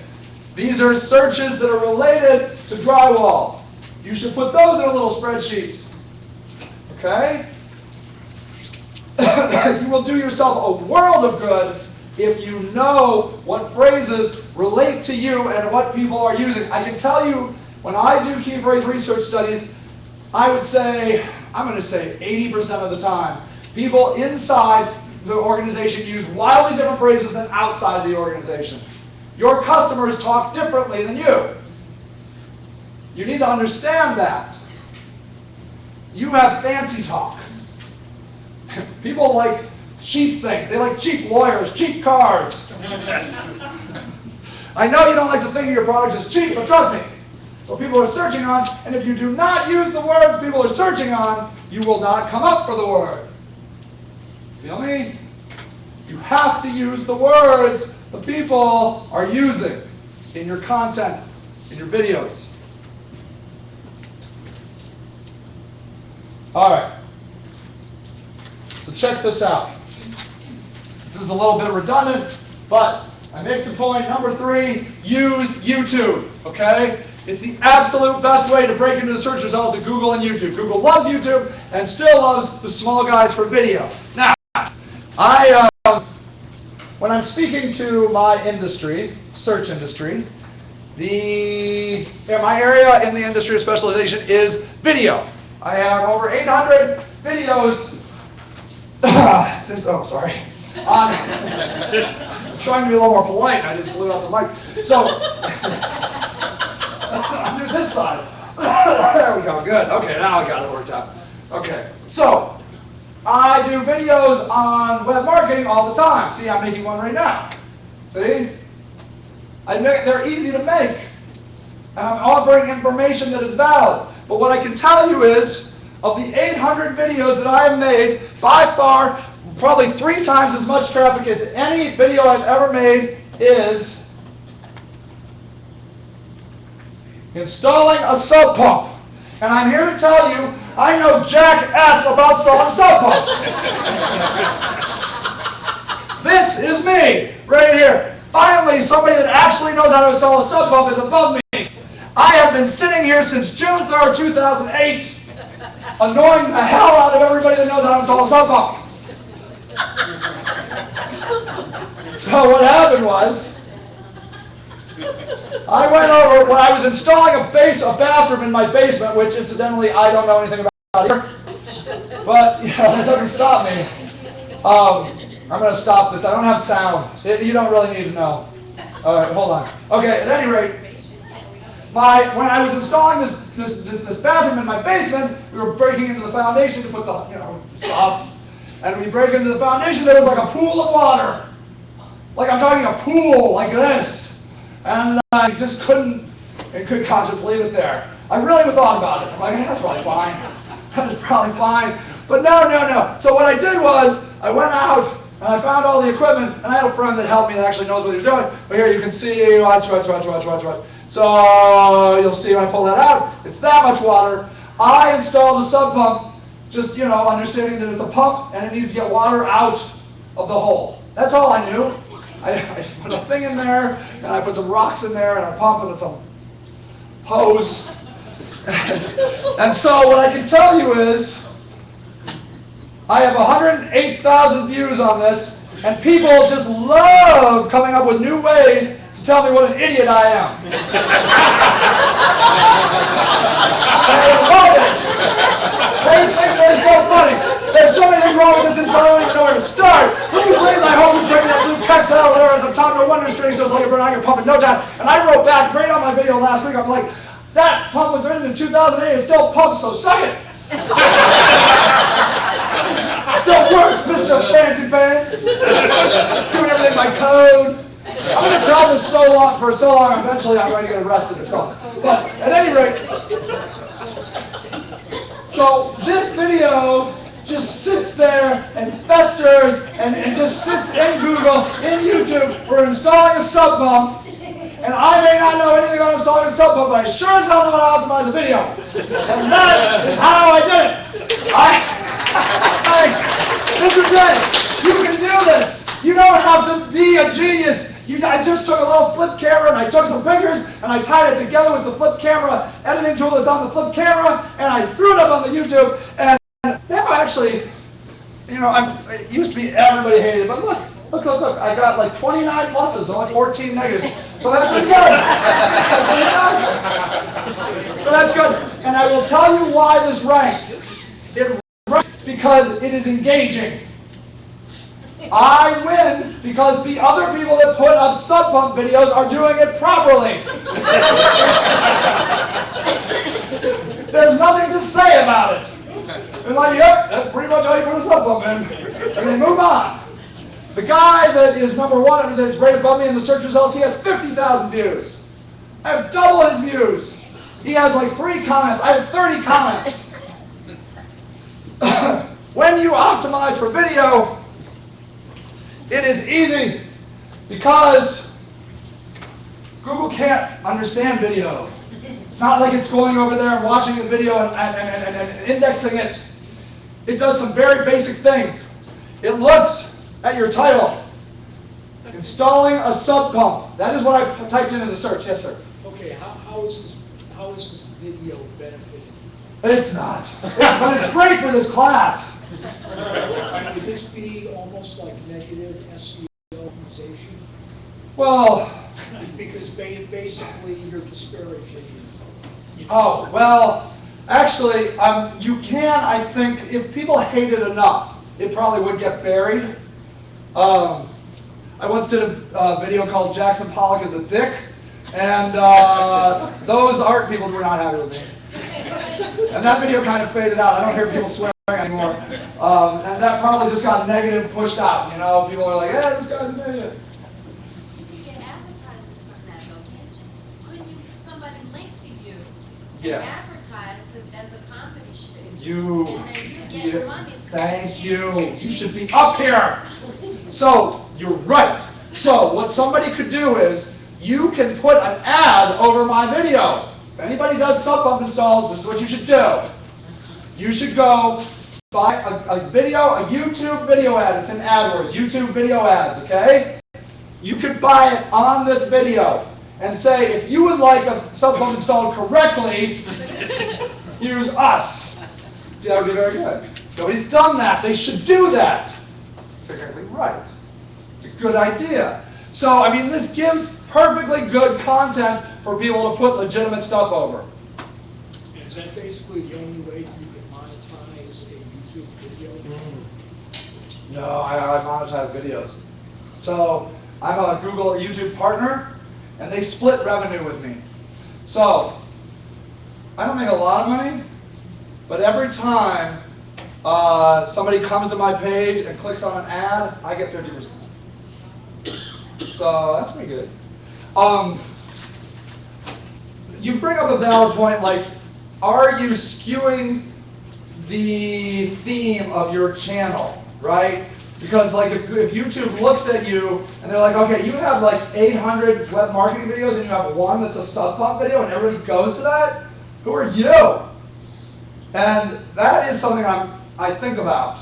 Speaker 1: These are searches that are related to drywall. You should put those in a little spreadsheet, okay? You will do yourself a world of good if you know what phrases relate to you and what people are using. I can tell you, when I do key phrase research studies, I'm going to say 80% of the time, people inside the organization use wildly different phrases than outside the organization. Your customers talk differently than you. You need to understand that. You have fancy talk. People like cheap things. They like cheap lawyers, cheap cars. I know you don't like to think of your product as cheap, but trust me. What people are searching on, and if you do not use the words people are searching on, you will not come up for the word. Feel me? You have to use the words the people are using in your content, in your videos. All right. So check this out. This is a little bit redundant, but I make the point, number 3, use YouTube, okay? It's the absolute best way to break into the search results of Google and YouTube. Google loves YouTube and still loves the small guys for video. Now, when I'm speaking to my industry, search industry, my area in the industry of specialization is video. I have over 800 videos since, sorry. I'm trying to be a little more polite, I just blew out the mic. So, I'll do this side. There we go, good. Okay, now I got it worked out. Okay, so, I do videos on web marketing all the time. See, I'm making one right now. See? They're easy to make. And I'm offering information that is valid. But what I can tell you is, of the 800 videos that I have made, by far, probably 3 times as much traffic as any video I've ever made, is installing a sub pump. And I'm here to tell you, I know jack S about installing sub pumps. This is me, right here. Finally, somebody that actually knows how to install a sub pump is above me. I have been sitting here since June 3rd, 2008, annoying the hell out of everybody that knows how to install a sub pump. So what happened was, I went over when I was installing a bathroom in my basement, which incidentally I don't know anything about either. But that doesn't stop me. I'm going to stop this. I don't have sound. You don't really need to know. All right, hold on. Okay, at any rate, when I was installing this bathroom in my basement, we were breaking into the foundation to put the stuff. And we break into the foundation, there was like a pool of water. Like I'm talking a pool like this. And I just couldn't just leave it there. I really thought about it. I'm like, that's probably fine. That's probably fine. But no. So what I did was, I went out and I found all the equipment, and I had a friend that helped me that actually knows what he was doing. But here you can see, watch. So you'll see when I pull that out, it's that much water. I installed a sub pump, just, understanding that it's a pump and it needs to get water out of the hole. That's all I knew. I put a thing in there, and I put some rocks in there, and I pump it with some hose. And so what I can tell you is, I have 108,000 views on this, and people just love coming up with new ways to tell me what an idiot I am. They love it. They think they're so funny. There's so many things wrong with this intro, I don't even know where to start. Please, I hope you're taking that blue pex out there as I'm talking to Wonder String, so it's like a burn, I can pump in no time. And I wrote back great on my video last week. I'm like, that pump was written in 2008, it still pumps, so suck it. Still works, Mr. Fancy Pants. Doing everything by code. I'm going to tell this for so long, eventually I'm going to get arrested or something. But at any rate, so this video just sits there and festers and just sits in Google, in YouTube. We're installing a sub pump, and I may not know anything about installing a sub pump, but I sure as hell know how to optimize the video. And that is how I did it. Thanks. This is it. You can do this. You don't have to be a genius. I just took a little flip camera and I took some pictures and I tied it together with the flip camera editing tool that's on the flip camera, and I threw it up on the YouTube. And now actually, it used to be everybody hated it, but look. I got like 29 pluses, only 14 negatives. So that's pretty good. So that's good. And I will tell you why this ranks. It ranks because it is engaging. I win because the other people that put up sub pump videos are doing it properly. There's nothing to say about it. They're like, yep, that's pretty much how you put a sub pump in. And they move on. The guy that is number 1, that is right above me in the search results, he has 50,000 views. I have double his views. He has like 3 comments. I have 30 comments. When you optimize for video, it is easy because Google can't understand video. It's not like it's going over there and watching the video and indexing it. It does some very basic things. It looks at your title, installing a sub pump. That is what I typed in as a search. Yes, sir.
Speaker 11: Okay, how is this video benefiting?
Speaker 1: It's not. But it's great for this class.
Speaker 11: Would this be almost like negative SEO optimization?
Speaker 1: Well,
Speaker 11: Because basically you're disparaging.
Speaker 1: oh, well, actually, you can, I think, if people hate it enough, it probably would get buried. I once did a video called Jackson Pollock is a Dick, and those art people were not happy with me. And that video kind of faded out. I don't hear people swearing anymore. And that probably just got negative pushed out. People are like, this guy's an idiot.
Speaker 2: You can get advertisers from that though, can't you? Couldn't somebody link to you?
Speaker 1: Yes.
Speaker 2: Advertise
Speaker 9: monetize this as a comedy show.
Speaker 1: You,
Speaker 9: And then you get money.
Speaker 1: thank you. You should be up here. So, you're right. So, what somebody could do is, you can put an ad over my video. If anybody does sub pump installs, this is what you should do. You should go buy a video, a YouTube video ad. It's in AdWords, YouTube video ads, okay? You could buy it on this video and say, if you would like a sub pump installed correctly, use us. See, that would be very good. Nobody's done that. They should do that. It's exactly right. It's a good idea. So, I mean, this gives perfectly good content for people to put legitimate stuff over.
Speaker 11: Is that basically the only way you can monetize a YouTube video?
Speaker 1: No, I monetize videos. So, I'm a Google YouTube partner, and they split revenue with me. So, I don't make a lot of money, but every time somebody comes to my page and clicks on an ad, I get 50%. So that's pretty good. You bring up a valid point, like, are you skewing the theme of your channel, right? Because like if YouTube looks at you and they're like, okay, you have like 800 web marketing videos and you have one that's a sub pump video and everybody goes to that, who are you? And that is something I think about.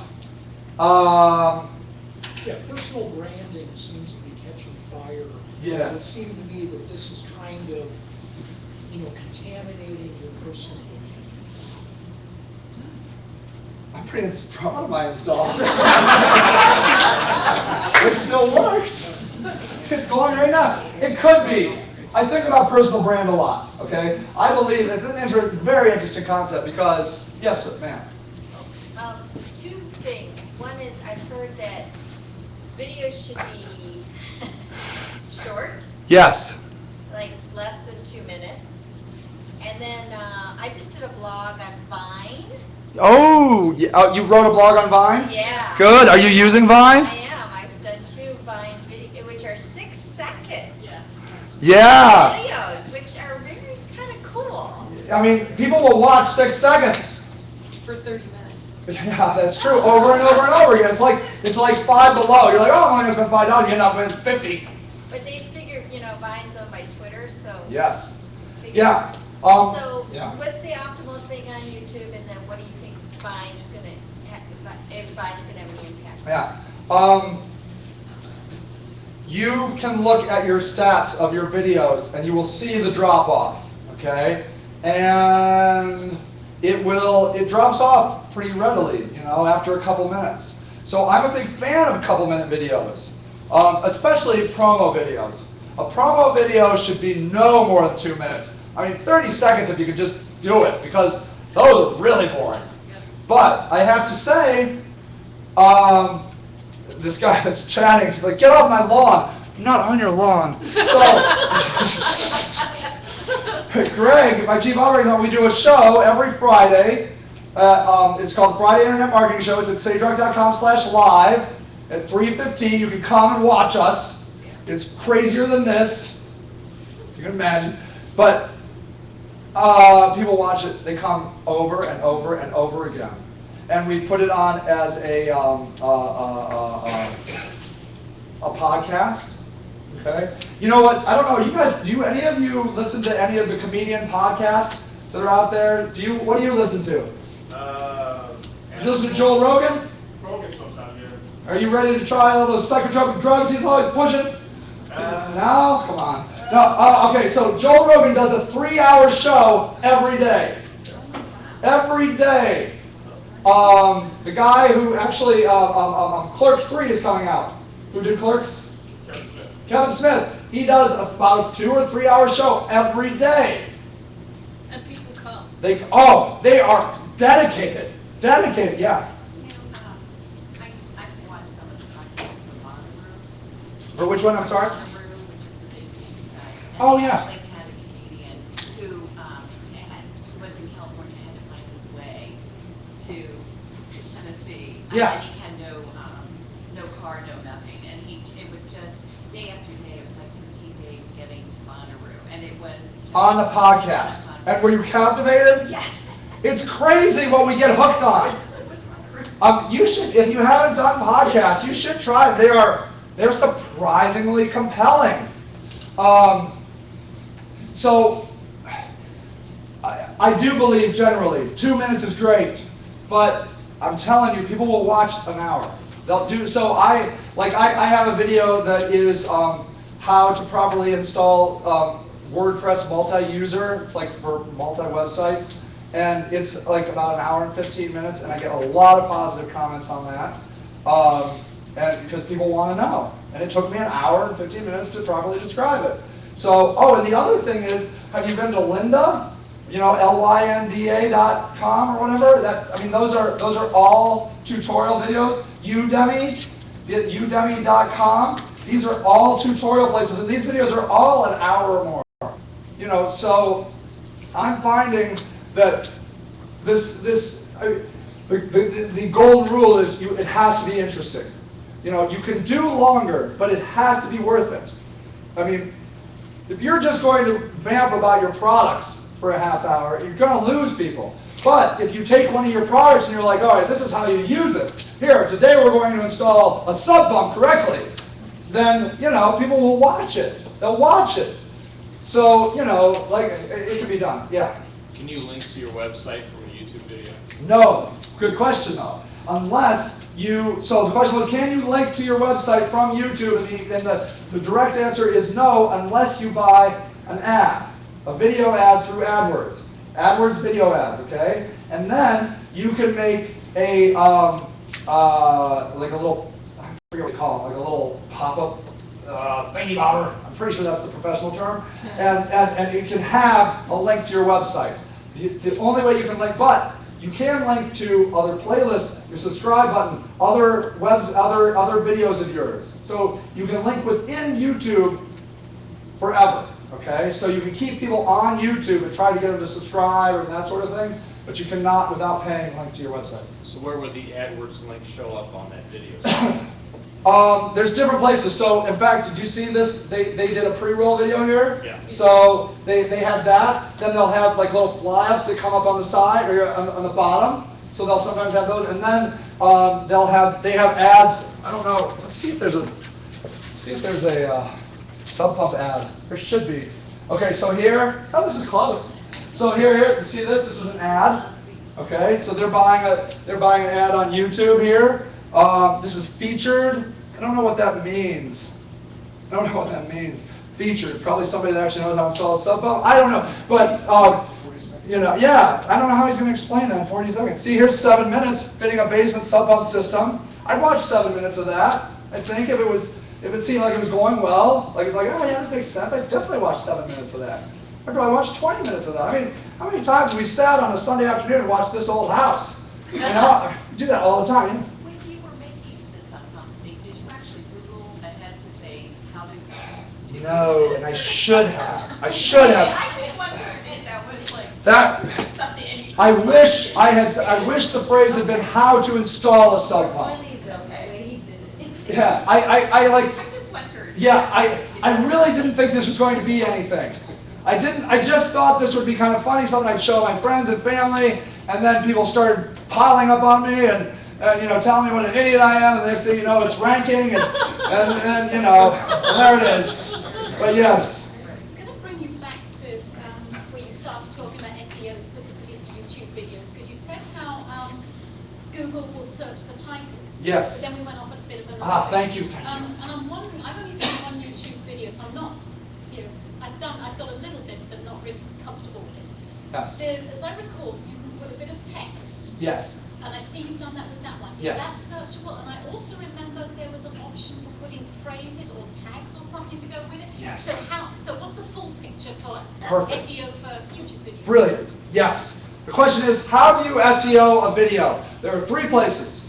Speaker 11: Yeah, personal branding seems to be catching fire.
Speaker 1: Yes.
Speaker 11: It would seem to me that this is kind of, contaminating your personal brand.
Speaker 1: I'm pretty proud of my install. It still works. It's going right now. It could be. I think about personal brand a lot, okay? I believe it's an very interesting concept because, yes, sir, ma'am.
Speaker 5: Two things. One is I've heard that videos should be short,
Speaker 1: Yes.
Speaker 5: like less than 2 minutes. And then I just did a blog on Vine.
Speaker 1: Oh, you wrote a blog on Vine?
Speaker 5: Yeah.
Speaker 1: Good. Are you using Vine?
Speaker 5: I am. I've done 2 Vine videos, which are 6-second
Speaker 1: Yeah.
Speaker 5: videos, which are really kind of cool.
Speaker 1: I mean, people will watch 6 seconds.
Speaker 10: For 30 minutes.
Speaker 1: Yeah, that's true. Over and over and over again. It's like Five Below. You're like, oh, I'm only gonna spend $5. You end up with 50.
Speaker 5: But they figure, Vine's owned by Twitter, so.
Speaker 1: Yes.
Speaker 5: figures-
Speaker 1: Yeah.
Speaker 5: So,
Speaker 1: yeah.
Speaker 5: what's the optimal thing on YouTube, and then what do you think Vine's gonna have any impact?
Speaker 1: Yeah. You can look at your stats of your videos and you will see the drop off, okay? And it drops off pretty readily, after a couple minutes. So I'm a big fan of couple minute videos, especially promo videos. A promo video should be no more than 2 minutes. I mean, 30 seconds if you could just do it, because those are really boring. But I have to say, this guy that's chatting, he's like, get off my lawn. I'm not on your lawn. So, Greg, my chief operating officer, we do a show every Friday. It's called the Friday Internet Marketing Show. It's at sagerock.com/live at 3:15. You can come and watch us. It's crazier than this, if you can imagine. But people watch it. They come over and over and over again. And we put it on as a podcast. Okay. You know what? I don't know. You guys, any of you listen to any of the comedian podcasts that are out there? What do you listen to? You listen to Joel Rogan?
Speaker 6: Rogan sometimes, yeah.
Speaker 1: Are you ready to try all those psychotropic drugs he's always pushing? No? Come on. No. Okay, so Joel Rogan does a 3-hour show every day. Every day. The guy who actually, Clerks 3 is coming out. Who did Clerks?
Speaker 6: Kevin Smith.
Speaker 1: Kevin Smith. He does about a 2 or 3 hour show every day.
Speaker 4: And people come.
Speaker 1: They are dedicated. Dedicated, yeah.
Speaker 8: I've watched some of the podcasts of Bonnaroo.
Speaker 1: Or which one, I'm sorry?
Speaker 8: Bonnaroo, which is the big music guy.
Speaker 1: Oh,
Speaker 8: And he
Speaker 1: yeah.
Speaker 8: actually had a comedian who was in California, had to find his way to Tennessee.
Speaker 1: Yeah.
Speaker 8: And he had no car, no nothing. And it was just day after day. It was like 15 days getting to Bonnaroo. And it was just
Speaker 1: On the podcast. And were you captivated?
Speaker 8: Yeah.
Speaker 1: It's crazy what we get hooked on. You should, if you haven't done podcasts, you should try. They're surprisingly compelling. So I do believe generally 2 minutes is great, but I'm telling you, people will watch an hour. They'll do so. I have a video that is how to properly install WordPress multi-user. It's like for multi-websites. And it's like about an hour and 15 minutes, and I get a lot of positive comments on that, and because people want to know. And it took me an hour and 15 minutes to properly describe it. So, and the other thing is, have you been to Lynda? Lynda.com or whatever. Those are all tutorial videos. Udemy, Udemy.com. These are all tutorial places, and these videos are all an hour or more. So I'm finding that the golden rule is it has to be interesting. You can do longer, but it has to be worth it. If you're just going to vamp about your products for a half hour, you're going to lose people. But if you take one of your products and you're like, all right, this is how you use it. Here, today we're going to install a sub pump correctly. Then, people will watch it. They'll watch it. So, it can be done. Yeah.
Speaker 6: Can you link to your website from a YouTube video?
Speaker 1: No. Good question, though. So the question was, can you link to your website from YouTube? And the direct answer is no, unless you buy an ad, a video ad through AdWords. AdWords video ads, okay? And then you can make a, like a little, I forget what you call it, like a little pop-up thingy bobber. I'm pretty sure that's the professional term. And you can have a link to your website. The only way you can link, but you can link to other playlists, your subscribe button, other videos of yours. So you can link within YouTube forever, okay? So you can keep people on YouTube and try to get them to subscribe and that sort of thing, but you cannot, without paying, link to your website.
Speaker 6: So where would the AdWords link show up on that video?
Speaker 1: There's different places. So in fact, did you see this? They did a pre-roll video here.
Speaker 6: Yeah.
Speaker 1: So they had that. Then they'll have like little fly-ups that come up on the side or on the bottom. So they'll sometimes have those, and then they have ads. I don't know. Let's see if there's a sub pump ad. There should be. Okay. So here. Oh, this is close. So here. See this? This is an ad. Okay. So they're buying an ad on YouTube here. This is featured. I don't know what that means. Featured. Probably somebody that actually knows how to install a sub pump. I don't know. But, yeah. I don't know how he's going to explain that in 40 seconds. See, here's 7 minutes fitting a basement sub pump system. I'd watch 7 minutes of that. I think if it seemed like it was going well, like oh yeah, this makes sense, I'd definitely watch 7 minutes of that. I'd probably watch 20 minutes of that. How many times have we sat on a Sunday afternoon and watched This Old House? We do that all the time. No, and I should have.
Speaker 8: I just wondered if that was like something.
Speaker 1: I wish the phrase had been how to install a sub pump. Yeah, I
Speaker 8: just wondered.
Speaker 1: Yeah, I really didn't think this was going to be anything. I just thought this would be kind of funny, something I'd show my friends and family, and then people started piling up on me and telling me what an idiot I am, and the next thing you know, it's ranking, and there it is. But yes.
Speaker 4: Can I bring you back to where you started talking about SEO specifically for YouTube videos? Because you said how Google will search the titles.
Speaker 1: Yes.
Speaker 4: But then we went off a bit of an
Speaker 1: Thank you.
Speaker 4: And I'm wondering, I've only done one YouTube video, so I'm not, I've got a little bit, but not really comfortable with it.
Speaker 1: Yes.
Speaker 4: As I recall, you can put a bit of text.
Speaker 1: Yes.
Speaker 4: And I see you've done that with that one.
Speaker 1: Yes.
Speaker 4: Is that searchable? And I also remember there was an option for putting phrases or tags or something to go with it.
Speaker 1: Yes.
Speaker 4: So what's the full picture for
Speaker 1: Perfect.
Speaker 4: SEO for YouTube videos?
Speaker 1: Brilliant. Yes. The question is, how do you SEO a video? There are 3 places.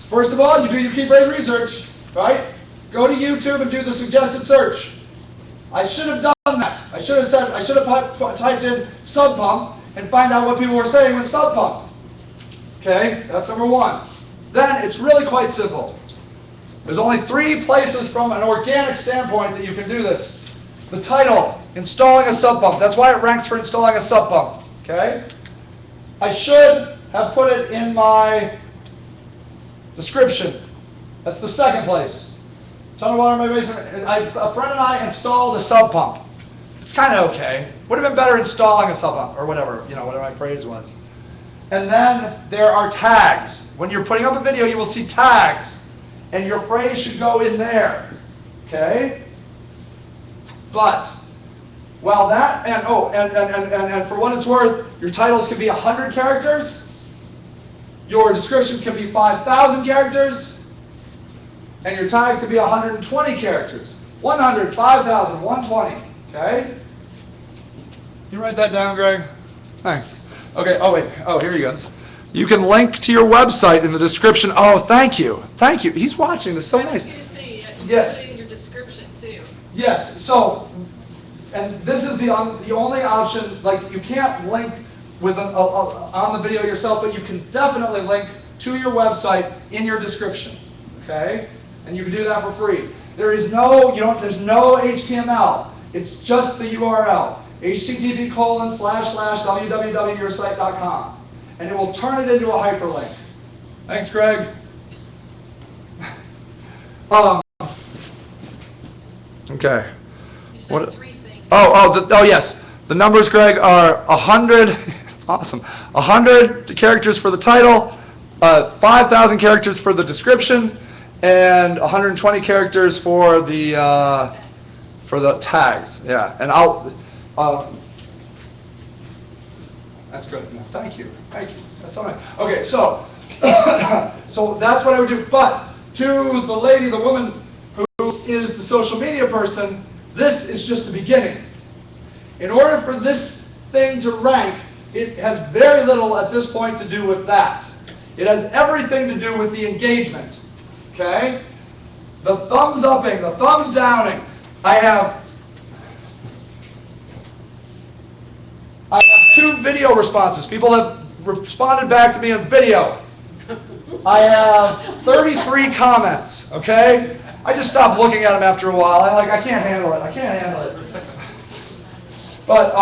Speaker 1: First of all, you do your keyword research, right? Go to YouTube and do the suggested search. I should have done that. I should have typed in sub pump and find out what people were saying with sub pump. Okay, that's number 1. Then it's really quite simple. There's only 3 places from an organic standpoint that you can do this. The title, installing a sub pump. That's why it ranks for installing a sub pump. Okay? I should have put it in my description. That's the second place. Ton of water in my basement. A friend and I installed a sub pump. It's kind of okay. Would have been better installing a sub pump or whatever, whatever my phrase was. And then there are tags. When you're putting up a video, you will see tags, and your phrase should go in there. Okay? But while that and for what it's worth, your titles can be 100 characters. Your descriptions can be 5,000 characters. And your tags can be 120 characters. 100, 5,000, 120. Okay? You write that down, Greg? Thanks. Okay, oh wait, here he goes. You can link to your website in the description. Oh, thank you. Thank you. He's watching this, so
Speaker 10: I was
Speaker 1: nice.
Speaker 10: going to say,
Speaker 1: Yes.
Speaker 10: include in your description too.
Speaker 1: Yes, so, and this is the only option, like you can't link with on the video yourself, but you can definitely link to your website in your description, okay? And you can do that for free. There's no HTML. It's just the URL. http://www.yoursite.com. And it will turn it into a hyperlink. Thanks, Greg. Okay.
Speaker 10: You said 3 things.
Speaker 1: Oh, yes. The numbers, Greg, are 100. It's awesome. 100 characters for the title, 5,000 characters for the description, and 120 characters for the tags. Yeah, and I'll. That's good. Yeah, thank you. That's so nice. Okay, so so that's what I would do. But to the lady, the woman who is the social media person, this is just the beginning. In order for this thing to rank, it has very little at this point to do with that. It has everything to do with the engagement. Okay? The thumbs upping, the thumbs downing. I have 2 video responses. People have responded back to me in video. I have 33 comments, okay? I just stopped looking at them after a while. I can't handle it. But,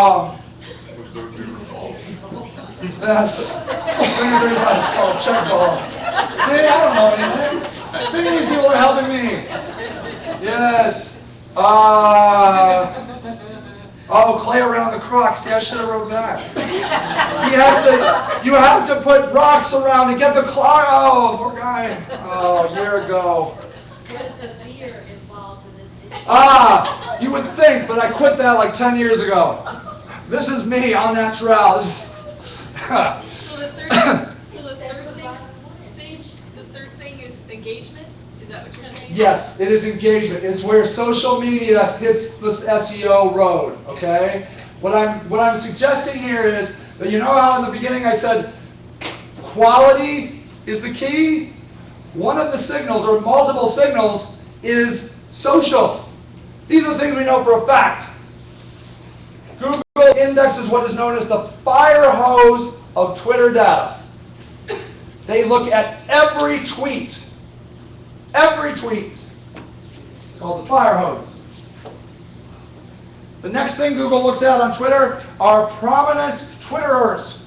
Speaker 1: yes. It's called check ball. See, I don't know anything. See, these people are helping me. Yes. Clay around the crock. See, I should have wrote that. You have to put rocks around to get the claw. Oh, poor guy. A year ago.
Speaker 9: What is the fear involved in this issue?
Speaker 1: You would think, but I quit that like 10 years ago. This is me, au naturel.
Speaker 10: So the third thing, Sage, the third thing is engagement? Is that what you're saying?
Speaker 1: Yes, it is engagement. It's where social media hits the SEO road, okay? What I'm suggesting here is that you know how in the beginning I said quality is the key? One of the signals, or multiple signals, is social. These are things we know for a fact. Google indexes what is known as the fire hose of Twitter data. They look at every tweet. Every tweet. It's called the fire hose. The next thing Google looks at on Twitter are prominent Twitterers.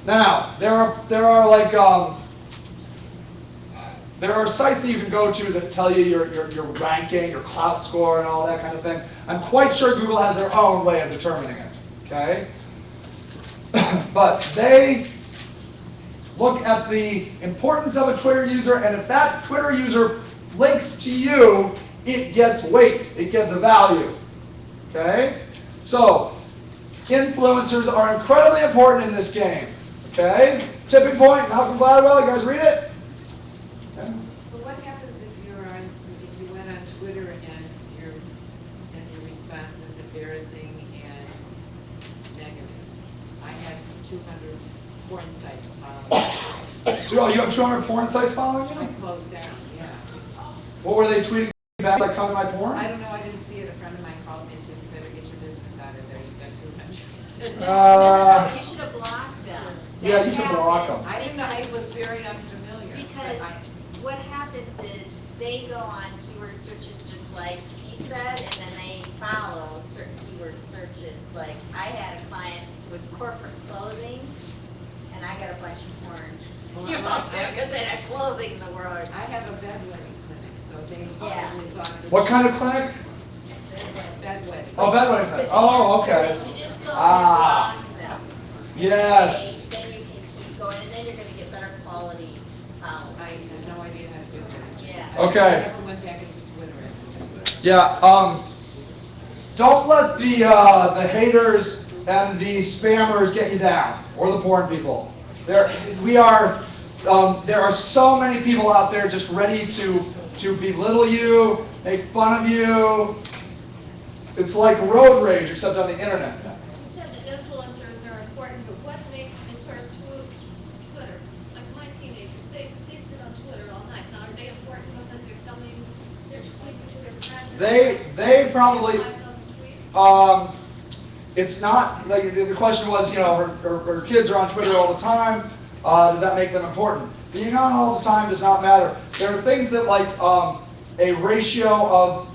Speaker 1: Now, there are sites that you can go to that tell you your ranking, your clout score, and all that kind of thing. I'm quite sure Google has their own way of determining it. Okay? But they look at the importance of a Twitter user, and if that Twitter user links to you, it gets weight, it gets a value. Okay? So, influencers are incredibly important in this game. Okay? Tipping Point, Malcolm Gladwell, you guys read it? Okay.
Speaker 12: So what happens if you went on Twitter and your response is embarrassing and negative? I had 200 porn sites following.
Speaker 1: You have 200 porn sites following you?
Speaker 12: I closed down, yeah.
Speaker 1: What were they tweeting back, like calling my porn?
Speaker 12: I don't know, I didn't see it. A friend of mine called me and said, you better get your business out of there, you've got 200.
Speaker 5: You should have blocked them.
Speaker 1: Yeah, you can block them.
Speaker 12: I didn't know, it was very unfamiliar.
Speaker 5: Because what happens is they go on keyword searches just like he said, and then they follow certain keyword searches. Like, I had a client who was corporate clothing, and I got a bunch of porn. You know, because they had clothing in the world.
Speaker 12: I have a bedwetting clinic, so they
Speaker 5: Yeah.
Speaker 12: always talk to.
Speaker 1: What kind of clinic?
Speaker 12: Bedwetting.
Speaker 1: Oh, bedwetting clinic. Oh, okay.
Speaker 5: So that you just go
Speaker 1: Ah.
Speaker 5: and block them.
Speaker 1: Yes.
Speaker 5: Then you can keep going, and then you're gonna get better quality followers.
Speaker 12: I have no idea how to do that.
Speaker 5: Yeah.
Speaker 1: Okay.
Speaker 12: I never went back into Twitter.
Speaker 1: Yeah, don't let the haters and the spammers get you down, or the porn people. There are so many people out there just ready to belittle you, make fun of you. It's like road rage, except on the internet.
Speaker 2: You said that influencers are important, but what makes, as far as Twitter, like my teenagers, they sit on Twitter all night. Now, are they important because they're telling, they're tweeting to their friends?
Speaker 1: They probably,
Speaker 2: 5,000 tweets?
Speaker 1: it's not, like, the question was, her kids are on Twitter all the time, does that make them important? Being on all the time does not matter. There are things that, like, a ratio of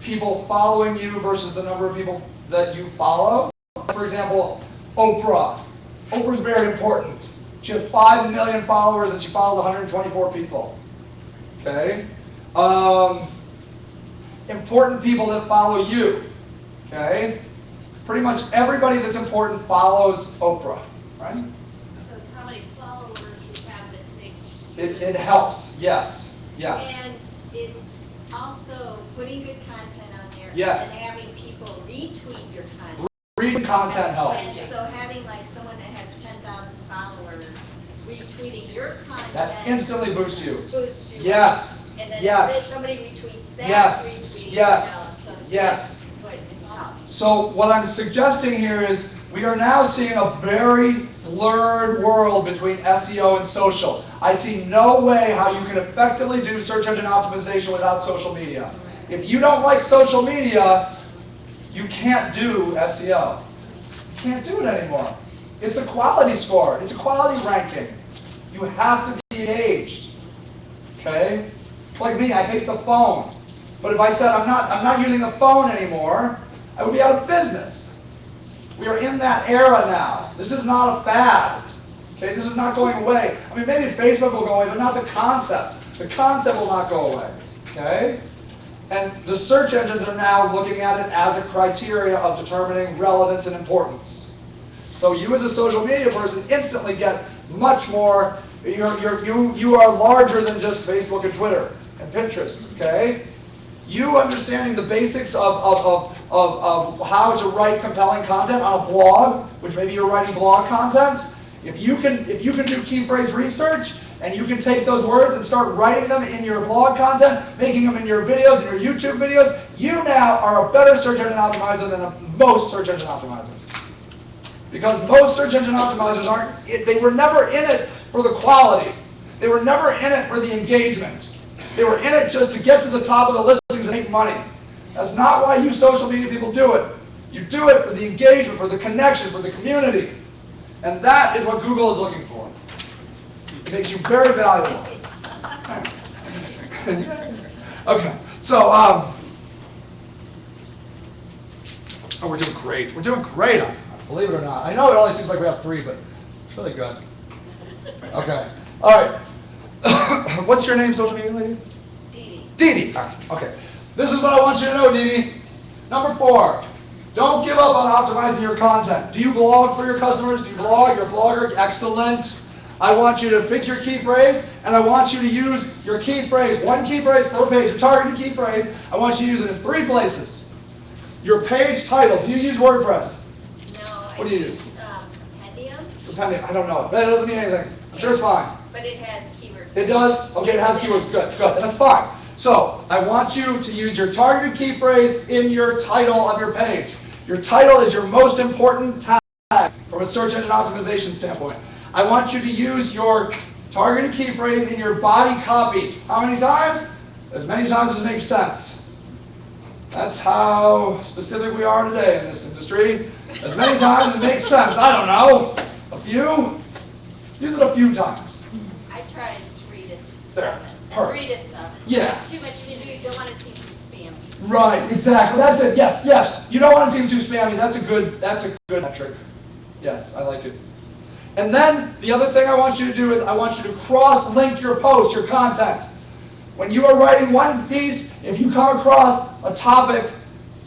Speaker 1: people following you versus the number of people that you follow. For example, Oprah. Oprah's very important. She has 5 million followers and she follows 124 people. Okay? Important people that follow you. Okay? Pretty much everybody that's important follows Oprah, right?
Speaker 2: So it's how many followers you have that makes.
Speaker 1: It helps, yes, yes.
Speaker 5: And it's also putting good content on there.
Speaker 1: Yes.
Speaker 5: And having people retweet your content.
Speaker 1: Reading content helps.
Speaker 5: And so having like someone that has 10,000 followers retweeting your content.
Speaker 1: That instantly boosts you.
Speaker 5: Boosts you.
Speaker 1: Yes,
Speaker 5: And then
Speaker 1: yes.
Speaker 5: somebody retweets that,
Speaker 1: Yes,
Speaker 5: retweets
Speaker 1: yes,
Speaker 5: so it's
Speaker 1: yes.
Speaker 5: good, it's helps.
Speaker 1: So what I'm suggesting here is we are now seeing a very blurred world between SEO and social. I see no way how you can effectively do search engine optimization without social media. If you don't like social media, you can't do SEO. You can't do it anymore. It's a quality score. It's a quality ranking. You have to be engaged. Okay? It's like me, I hate the phone. But if I said I'm not using the phone anymore, I would be out of business. We are in that era now. This is not a fad. Okay, this is not going away. I mean, maybe Facebook will go away, but not the concept. The concept will not go away. Okay? And the search engines are now looking at it as a criteria of determining relevance and importance. So you as a social media person instantly get much more, you are larger than just Facebook and Twitter and Pinterest, okay? You understanding the basics of how to write compelling content on a blog, which maybe you're writing blog content, if you can do key phrase research, and you can take those words and start writing them in your blog content, making them in your videos, in your YouTube videos, you now are a better search engine optimizer than most search engine optimizers. Because most search engine optimizers they were never in it for the quality. They were never in it for the engagement. They were in it just to get to the top of the listings and make money. That's not why you social media people do it. You do it for the engagement, for the connection, for the community. And that is what Google is looking for. It makes you very valuable. Okay, so, oh, we're doing great. We're doing great, believe it or not. I know it only seems like we have 3, but it's really good. Okay, all right. What's your name, social media lady?
Speaker 5: Dee Dee.
Speaker 1: Dee Dee. Okay, this is what I want you to know, Dee Dee. Number 4. Don't give up on optimizing your content. Do you blog for your customers? Do you blog? You're a blogger? Excellent. I want you to pick your key phrase, and I want you to use your key phrase, 1 key phrase per page, a targeted key phrase. I want you to use it in 3 places. Your page title. Do you use WordPress?
Speaker 5: No,
Speaker 1: What do you use?
Speaker 5: Compendium,
Speaker 1: Depending, I don't know. That doesn't mean anything. I'm sure it's fine.
Speaker 5: but it has keywords.
Speaker 1: It does? Okay, it has keywords. Good, good. That's fine. So, I want you to use your targeted key phrase in your title of your page. Your title is your most important tag from a search engine optimization standpoint. I want you to use your targeted key phrase in your body copy. How many times? As many times as makes sense. That's how specific we are today in this industry. As many times as makes sense. I don't know. A few? Use it a few times.
Speaker 5: I tried 3 to 7.
Speaker 1: There. Perfect.
Speaker 5: 3 to 7.
Speaker 1: Yeah.
Speaker 5: Too much, you don't want to see some spam.
Speaker 1: Right, exactly. That's it. Yes, yes. You don't want to seem too spammy. That's a good metric. Yes, I like it. And then the other thing I want you to do is I want you to cross-link your posts, your content. When you are writing one piece, if you come across a topic,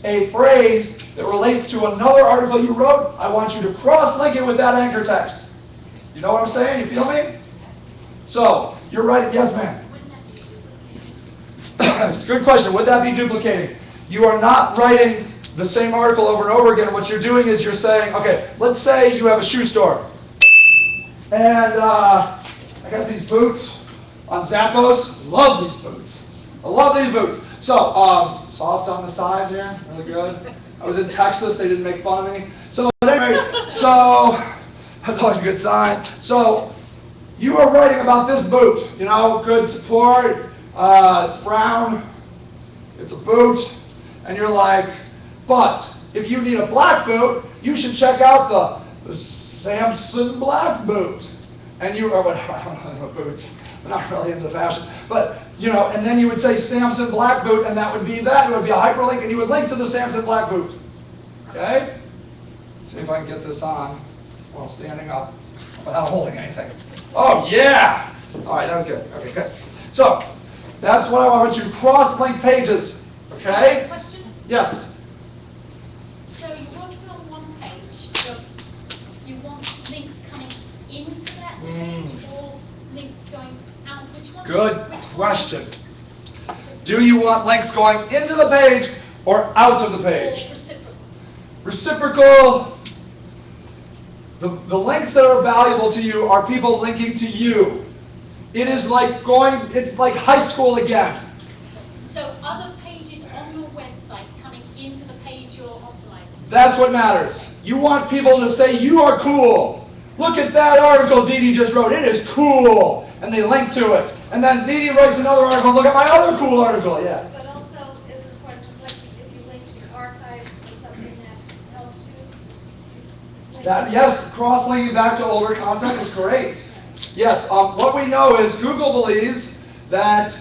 Speaker 1: a phrase that relates to another article you wrote, I want you to cross-link it with that anchor text. You know what I'm saying? You feel me? So, you're writing, yes ma'am. It's a good question. Would that be duplicating? You are not writing the same article over and over again. What you're doing is you're saying, okay, let's say you have a shoe store. And I got these boots on Zappos. Love these boots. I love these boots. So, soft on the sides here, really good. I was in Texas, they didn't make fun of me. So anyway, that's always a good sign. So, you are writing about this boot, you know, good support, it's brown, it's a boot, and you're like, but if you need a black boot, you should check out the Samson black boot. And you are, I don't know boots, I'm not really into fashion, but, you know, and then you would say Samson black boot, and that would be that, it would be a hyperlink, and you would link to the Samson black boot. Okay? Let's see if I can get this on while standing up without holding anything. Oh, yeah! All right, that was good. Okay, good. So, that's what I want you to cross-link pages. Okay?
Speaker 4: Question?
Speaker 1: Yes.
Speaker 4: So you're working on one page, but you want links coming into that page or links going out? Which one's
Speaker 1: Good
Speaker 4: which
Speaker 1: question.
Speaker 4: one?
Speaker 1: Do you want links going into the page or out of the page?
Speaker 4: Or reciprocal?
Speaker 1: Reciprocal. The links that are valuable to you are people linking to you. It is like it's like high school again.
Speaker 4: So other pages on your website coming into the page you're optimizing?
Speaker 1: That's what matters. You want people to say you are cool. Look at that article Dee Dee just wrote. It is cool. And they link to it. And then Dee Dee writes another article. Look at my other cool article. Yeah.
Speaker 2: But also, is it important to link, if you link to your archives or something that helps you?
Speaker 1: Yes, cross-linking back to older content is great. Yes, what we know is Google believes that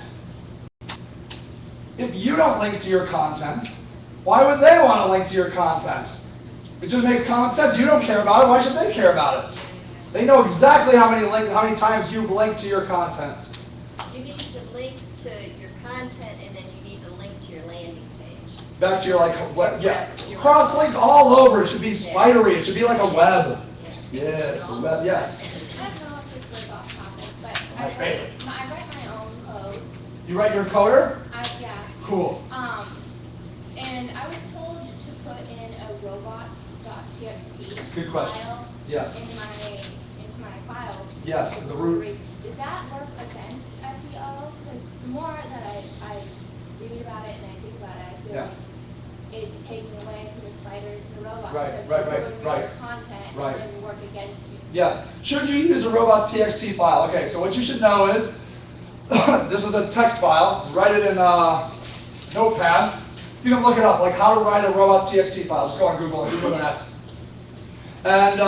Speaker 1: if you don't link to your content, why would they want to link to your content? It just makes common sense. You don't care about it. Why should they care about it? They know exactly how many times you've linked to your content.
Speaker 5: You need to link to your content, and then you need to link to your landing page.
Speaker 1: Back to your cross-linked all over. It should be spidery. It should be like a web. Yes, a web. Yes.
Speaker 13: I don't know if this was off topic, but
Speaker 1: My favorite.
Speaker 13: I write my own code.
Speaker 1: You write your coder?
Speaker 13: Yeah.
Speaker 1: Cool.
Speaker 13: And I was told to put in a robots.txt
Speaker 1: Good question.
Speaker 13: file
Speaker 1: Yes.
Speaker 13: into my files.
Speaker 1: Yes, the root.
Speaker 13: Does that work against SEO? Because the more that I read about it and I think about it, I feel like it's taking away from the spiders and the robots.
Speaker 1: Right,
Speaker 13: that
Speaker 1: right,
Speaker 13: people would
Speaker 1: right,
Speaker 13: read your content
Speaker 1: right.
Speaker 13: and then work against you.
Speaker 1: Yes. Should you use a robots.txt file? Okay, so what you should know is, this is a text file. Write it in Notepad. You can look it up, like how to write a robots.txt file. Just go on Google and Google that. And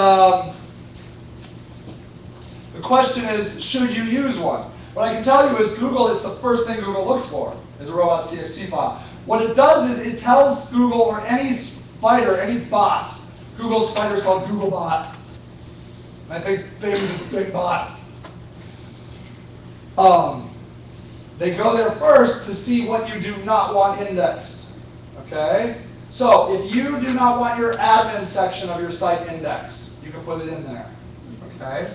Speaker 1: the question is, should you use one? What I can tell you is Google, it's the first thing Google looks for, is a robots.txt file. What it does is it tells Google or any spider, any bot, Google's spider is called Googlebot. I think Bing is a big bot. They go there first to see what you do not want indexed. Okay? So if you do not want your admin section of your site indexed, you can put it in there. Okay?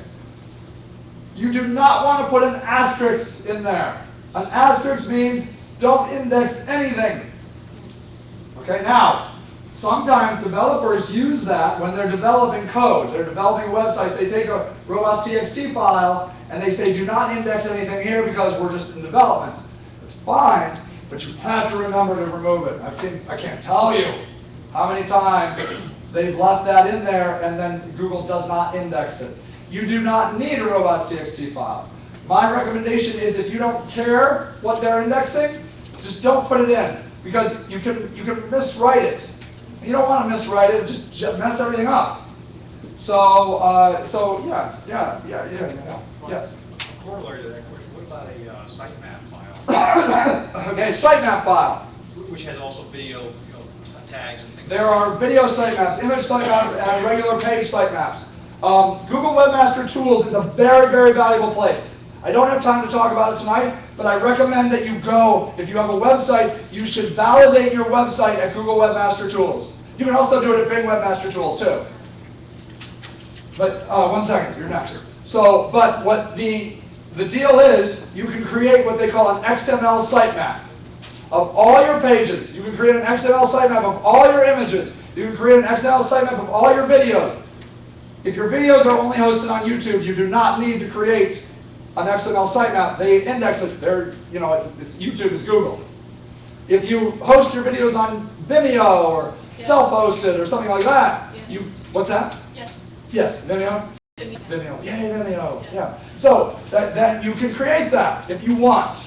Speaker 1: You do not want to put an asterisk in there. An asterisk means don't index anything. Okay, now, sometimes developers use that when they're developing code. They're developing a website, they take a robots.txt file, and they say, do not index anything here because we're just in development. It's fine, but you have to remember to remove it. I can't tell you how many times they've left that in there and then Google does not index it. You do not need a robots.txt file. My recommendation is if you don't care what they're indexing, just don't put it in because you can miswrite it. You don't want to miswrite it, just mess everything up. So yeah. Yes.
Speaker 14: A corollary to that question, what about a sitemap file?
Speaker 1: Okay, sitemap file.
Speaker 14: Which which has also video, tags and things.
Speaker 1: There are video sitemaps, image sitemaps, and regular page sitemaps. Google Webmaster Tools is a very, very valuable place. I don't have time to talk about it tonight, but I recommend that you go. If you have a website, you should validate your website at Google Webmaster Tools. You can also do it at Bing Webmaster Tools too. But 1 second, you're next. So, but what the deal is, you can create what they call an XML sitemap of all your pages. You can create an XML sitemap of all your images. You can create an XML sitemap of all your videos. If your videos are only hosted on YouTube, you do not need to create an XML sitemap. They index it. They're, it's YouTube is Google. If you host your videos on Vimeo or self-hosted or something like that, what's that?
Speaker 10: Yes.
Speaker 1: Yes, Vimeo. Vimeo. Yay, Vimeo. Yeah. So that you can create that if you want.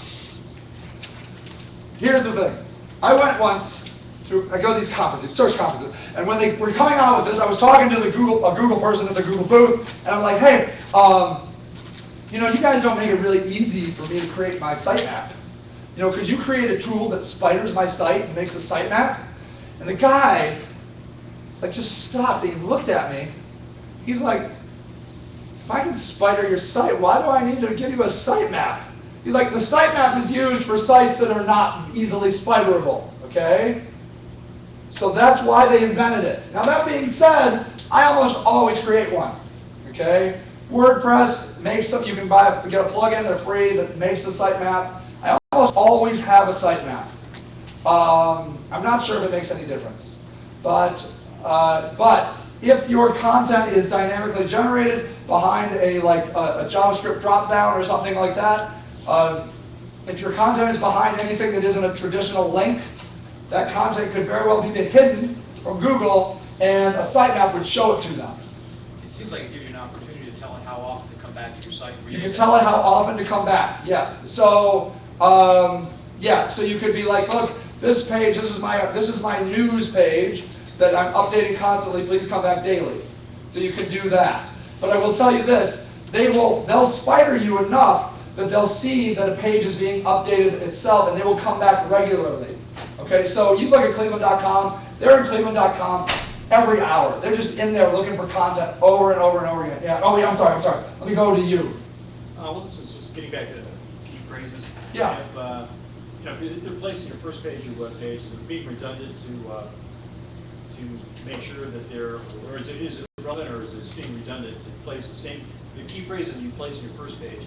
Speaker 1: Here's the thing. I went once I go to these conferences, search conferences, and when they were coming out with this, I was talking to a Google person at the Google booth, and I'm like, hey, you guys don't make it really easy for me to create my sitemap. Could you create a tool that spiders my site and makes a sitemap? And the guy, just stopped and he looked at me. He's like, if I can spider your site, why do I need to give you a sitemap? He's like, the sitemap is used for sites that are not easily spiderable, okay? So that's why they invented it. Now that being said, I almost always create one, okay? WordPress makes some, you can get a plugin, they're free, that makes the sitemap. I almost always have a sitemap. I'm not sure if it makes any difference. But if your content is dynamically generated behind a JavaScript dropdown or something like that, if your content is behind anything that isn't a traditional link, that content could very well be hidden from Google, and a sitemap would show it to them.
Speaker 14: It seems like it gives you an opportunity to tell it how often to come back to your site.
Speaker 1: You can tell it how often to come back, yes. So, so you could be like, look, this page, this is my news page that I'm updating constantly, please come back daily. So you can do that. But I will tell you this, they'll spider you enough that they'll see that a page is being updated itself, and they will come back regularly. Okay, so you look at Cleveland.com, they're in Cleveland.com every hour. They're just in there looking for content over and over and over again. Yeah. Oh, yeah, I'm sorry. Let me go to you.
Speaker 6: Well, this is just getting back to the key phrases.
Speaker 1: Yeah.
Speaker 6: If they're placing your first page, your web page, is it being redundant to make sure that or is it relevant, or is it being redundant to place the key phrases you place in your first page?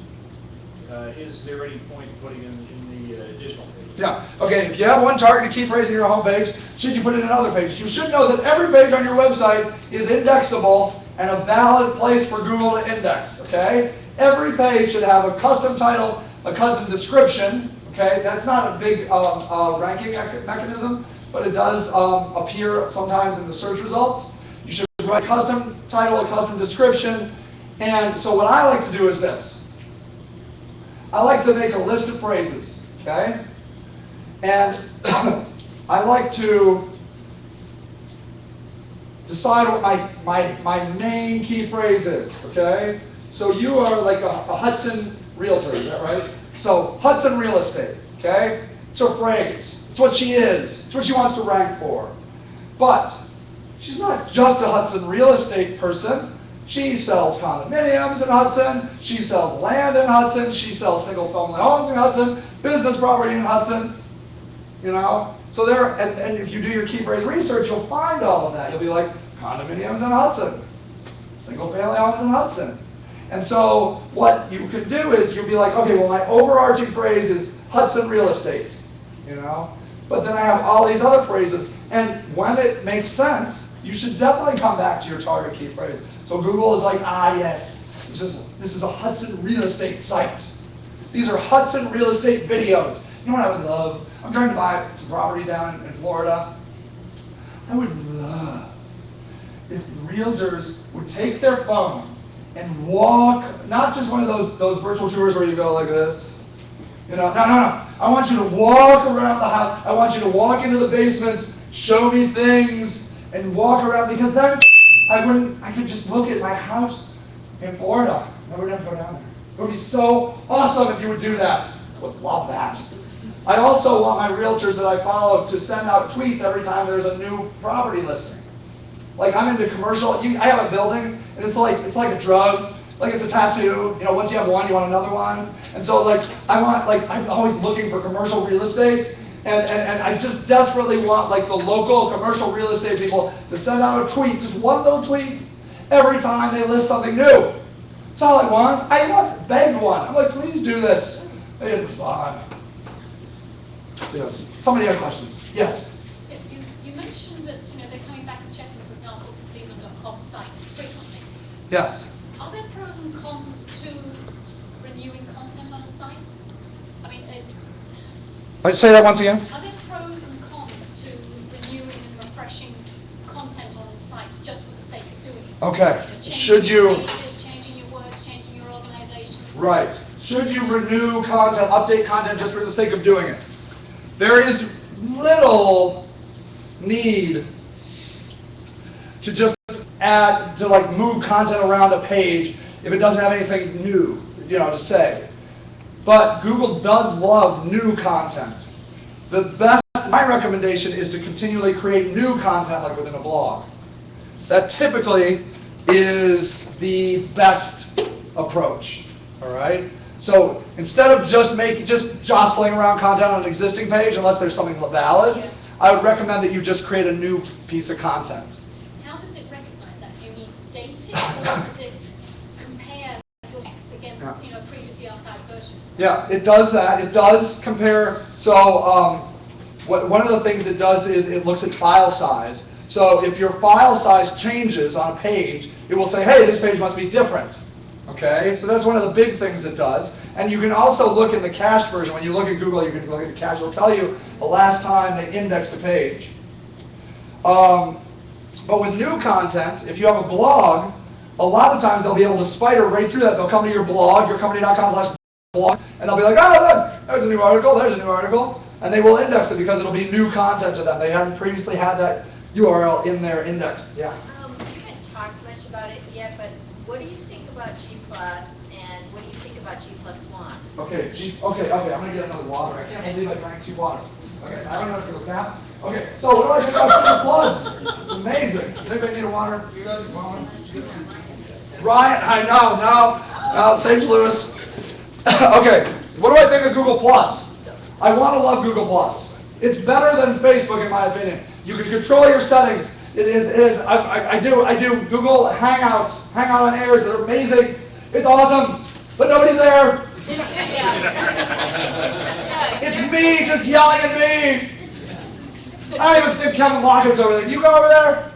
Speaker 6: Is there any point putting in the additional page?
Speaker 1: Yeah. Okay, if you have one targeted key phrase in your home page, should you put it in other pages? You should know that every page on your website is indexable and a valid place for Google to index, okay? Every page should have a custom title, a custom description, okay? That's not a big ranking mechanism, but it does appear sometimes in the search results. You should write a custom title, a custom description, and so what I like to do is this. I like to make a list of phrases, okay? And I like to decide what my main key phrase is, okay? So you are like a Hudson realtor, is that right? So Hudson real estate, okay? It's her phrase. It's what she is. It's what she wants to rank for. But she's not just a Hudson real estate person. She sells condominiums in Hudson, she sells land in Hudson, she sells single-family homes in Hudson, business property in Hudson, So and if you do your key phrase research, you'll find all of that. You'll be like, condominiums in Hudson, single-family homes in Hudson. And so what you can do is you'll be like, okay, well, my overarching phrase is Hudson real estate, But then I have all these other phrases, and when it makes sense, you should definitely come back to your target key phrase. So Google is like, yes, this is a Hudson real estate site. These are Hudson real estate videos. You know what I would love? I'm trying to buy some property down in Florida. I would love if realtors would take their phone and walk, not just one of those virtual tours where you go like this. No. I want you to walk around the house. I want you to walk into the basement, show me things, and walk around, because then I could just look at my house in Florida. I wouldn't have to go down there. It would be so awesome if you would do that. Would love that. I also want my realtors that I follow to send out tweets every time there's a new property listing. Like I'm into commercial. I have a building, and it's like a drug. Like it's a tattoo. You know, once you have one, you want another one. And so I'm always looking for commercial real estate, and I just desperately want the local commercial real estate people to send out a tweet, just one little tweet, every time they list something new. That's all I want. I once begged one. I'm like, please do this. They didn't respond. Yes. Somebody had a question. Yes.
Speaker 4: You mentioned that they're coming back and checking, for example, the Cleveland.com site frequently.
Speaker 1: Yes.
Speaker 4: Are there pros and cons to renewing content on a site? I mean,
Speaker 1: I'd say that once again.
Speaker 4: are there pros and cons to renewing and refreshing content on a site just for the sake of doing it?
Speaker 1: Okay.
Speaker 4: Changing
Speaker 1: Should
Speaker 4: your
Speaker 1: you?
Speaker 4: pages, changing your words, changing your organization?
Speaker 1: Right. Should you renew content, update content just for the sake of doing it? There is little need to just move content around a page if it doesn't have anything new, to say. But Google does love new content. My recommendation is to continually create new content like within a blog. That typically is the best approach, all right? So instead of just jostling around content on an existing page, unless there's something valid, I would recommend that you just create a new piece of content.
Speaker 4: How does it recognize that? Do you need to date it, or does it compare your text against previously archived versions?
Speaker 1: Yeah, it does that. It does compare. So one of the things it does is it looks at file size. So if your file size changes on a page, it will say, hey, this page must be different. Okay, so that's one of the big things it does. And you can also look in the cached version. When you look at Google, you can look at the cache. It'll tell you the last time they indexed a page. But with new content, if you have a blog, a lot of times they'll be able to spider right through that. They'll come to your blog, yourcompany.com/blog, and they'll be like, oh, look, there's a new article, there's a new article. And they will index it because it'll be new content to them. They hadn't previously had that URL in their index. Yeah.
Speaker 5: You haven't talked much about it yet, but what do you think about G+, and what do you think about G+1?
Speaker 1: Okay, I'm gonna get another water. I can't believe I drank 2 waters. Okay, I don't know if you'll tap. Okay, so what do I think about G+? It's amazing. Does anybody need a water? You got one? Ryan, I know, no, St. Louis. Okay, what do I think of Google+? I want to love Google+. It's better than Facebook in my opinion. You can control your settings. It is. I do Google Hangouts, Hangout on Airs. They're amazing. It's awesome, but nobody's there. It's me just yelling at me. I don't even think Kevin Lockett's over there. Do you go over there?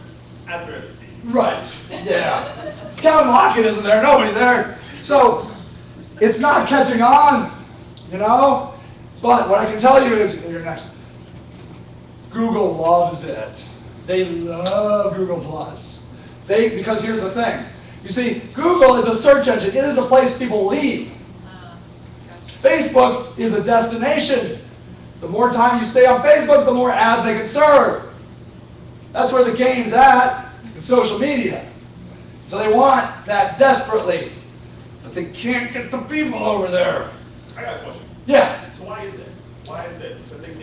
Speaker 6: After the scene.
Speaker 1: Right. Yeah. Kevin Lockett isn't there. Nobody's there. So it's not catching on, But what I can tell you is, you're next. Google loves it. They love Google+. Because here's the thing. You see, Google is a search engine. It is a place people leave. Facebook is a destination. The more time you stay on Facebook, the more ads they can serve. That's where the game's at in social media. So they want that desperately. But they can't get the people over there.
Speaker 15: I got a question.
Speaker 1: Yeah.
Speaker 15: So why is that? Why is that? Because they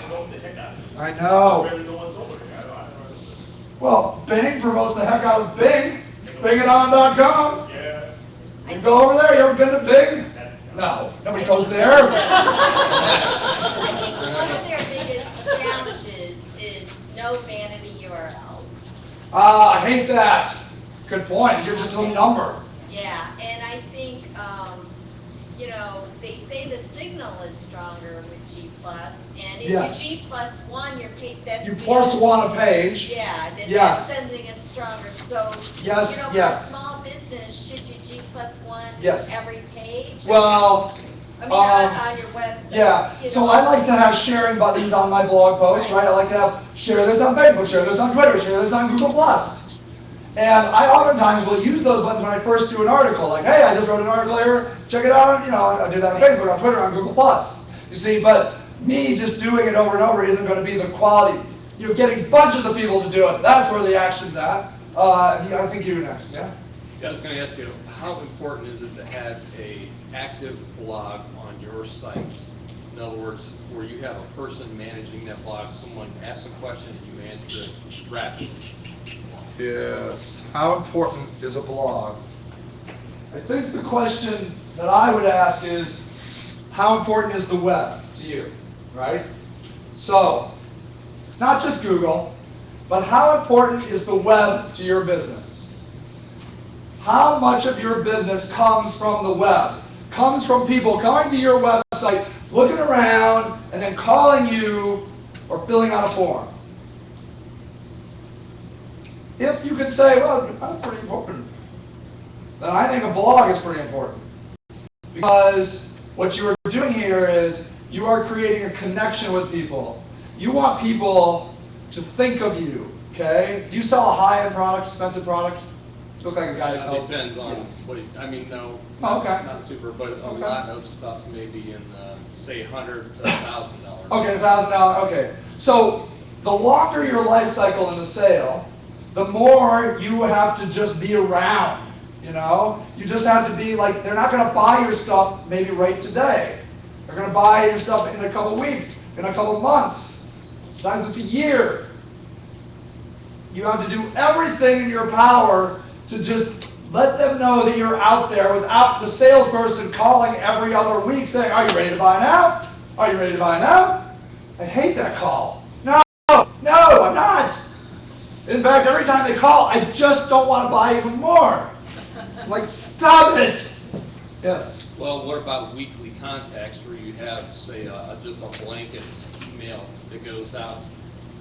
Speaker 15: promote the heck out of it.
Speaker 1: I know.
Speaker 15: Really no one's over there. I don't understand.
Speaker 1: Well, Bing promotes the heck out of Bing. Bingidon.com.
Speaker 15: Yeah.
Speaker 1: You go over there. You ever been to Bing? No. Nobody goes there.
Speaker 5: One of their biggest challenges is no vanity URLs.
Speaker 1: I hate that. Good point. You're just a number.
Speaker 5: Yeah, and I think, they say the signal is stronger with G+, and if
Speaker 1: Yes.
Speaker 5: you G+1, your page, that's
Speaker 1: You
Speaker 5: the
Speaker 1: plus
Speaker 5: other-
Speaker 1: one a page.
Speaker 5: Yeah,
Speaker 1: Yes.
Speaker 5: that sending is stronger, so,
Speaker 1: Yes,
Speaker 5: for
Speaker 1: yes.
Speaker 5: a small business, should you G+1
Speaker 1: Yes.
Speaker 5: every page?
Speaker 1: Well,
Speaker 5: I mean, on your website.
Speaker 1: yeah. So I like to have sharing buttons on my blog posts, right? I like to have share this on Facebook, share this on Twitter, share this on Google+. And I oftentimes will use those buttons when I first do an article, like, hey, I just wrote an article here, check it out. I do that on Facebook, on Twitter, on Google+. You see, but me just doing it over and over isn't going to be the quality. You're getting bunches of people to do it. That's where the action's at. I think you're next, yeah?
Speaker 16: I was going to ask you, how important is it to have a active blog on your sites? In other words, where you have a person managing that blog, someone asks a question and you answer it rapidly.
Speaker 1: Yes. How important is a blog? I think the question that I would ask is, how important is the web to you, right? So, not just Google, but how important is the web to your business? How much of your business comes from the web? Comes from people coming to your website, looking around, and then calling you or filling out a form? If you could say, well, that's pretty important, then I think a blog is pretty important. Because what you are doing here is you are creating a connection with people. You want people to think of you, okay? Do you sell a high-end product, expensive product? You look like a guy's
Speaker 16: It depends on what, I mean, no,
Speaker 1: Oh, okay.
Speaker 16: not super, but a
Speaker 1: Okay.
Speaker 16: lot of stuff maybe in the, say, $100 to $1,000.
Speaker 1: Okay, $1,000, okay. So the longer your life cycle in the sale, the more you have to just be around, you know? You just have to be like, they're not gonna buy your stuff maybe right today. They're gonna buy your stuff in a couple weeks, in a couple months. Sometimes it's a year. You have to do everything in your power to just let them know that you're out there without the salesperson calling every other week saying, are you ready to buy now? Are you ready to buy now? I hate that call. No, I'm not. In fact, every time they call, I just don't want to buy even more. I'm like, stop it. Yes.
Speaker 16: Well, what about weekly contacts where you have, say, just a blanket email that goes out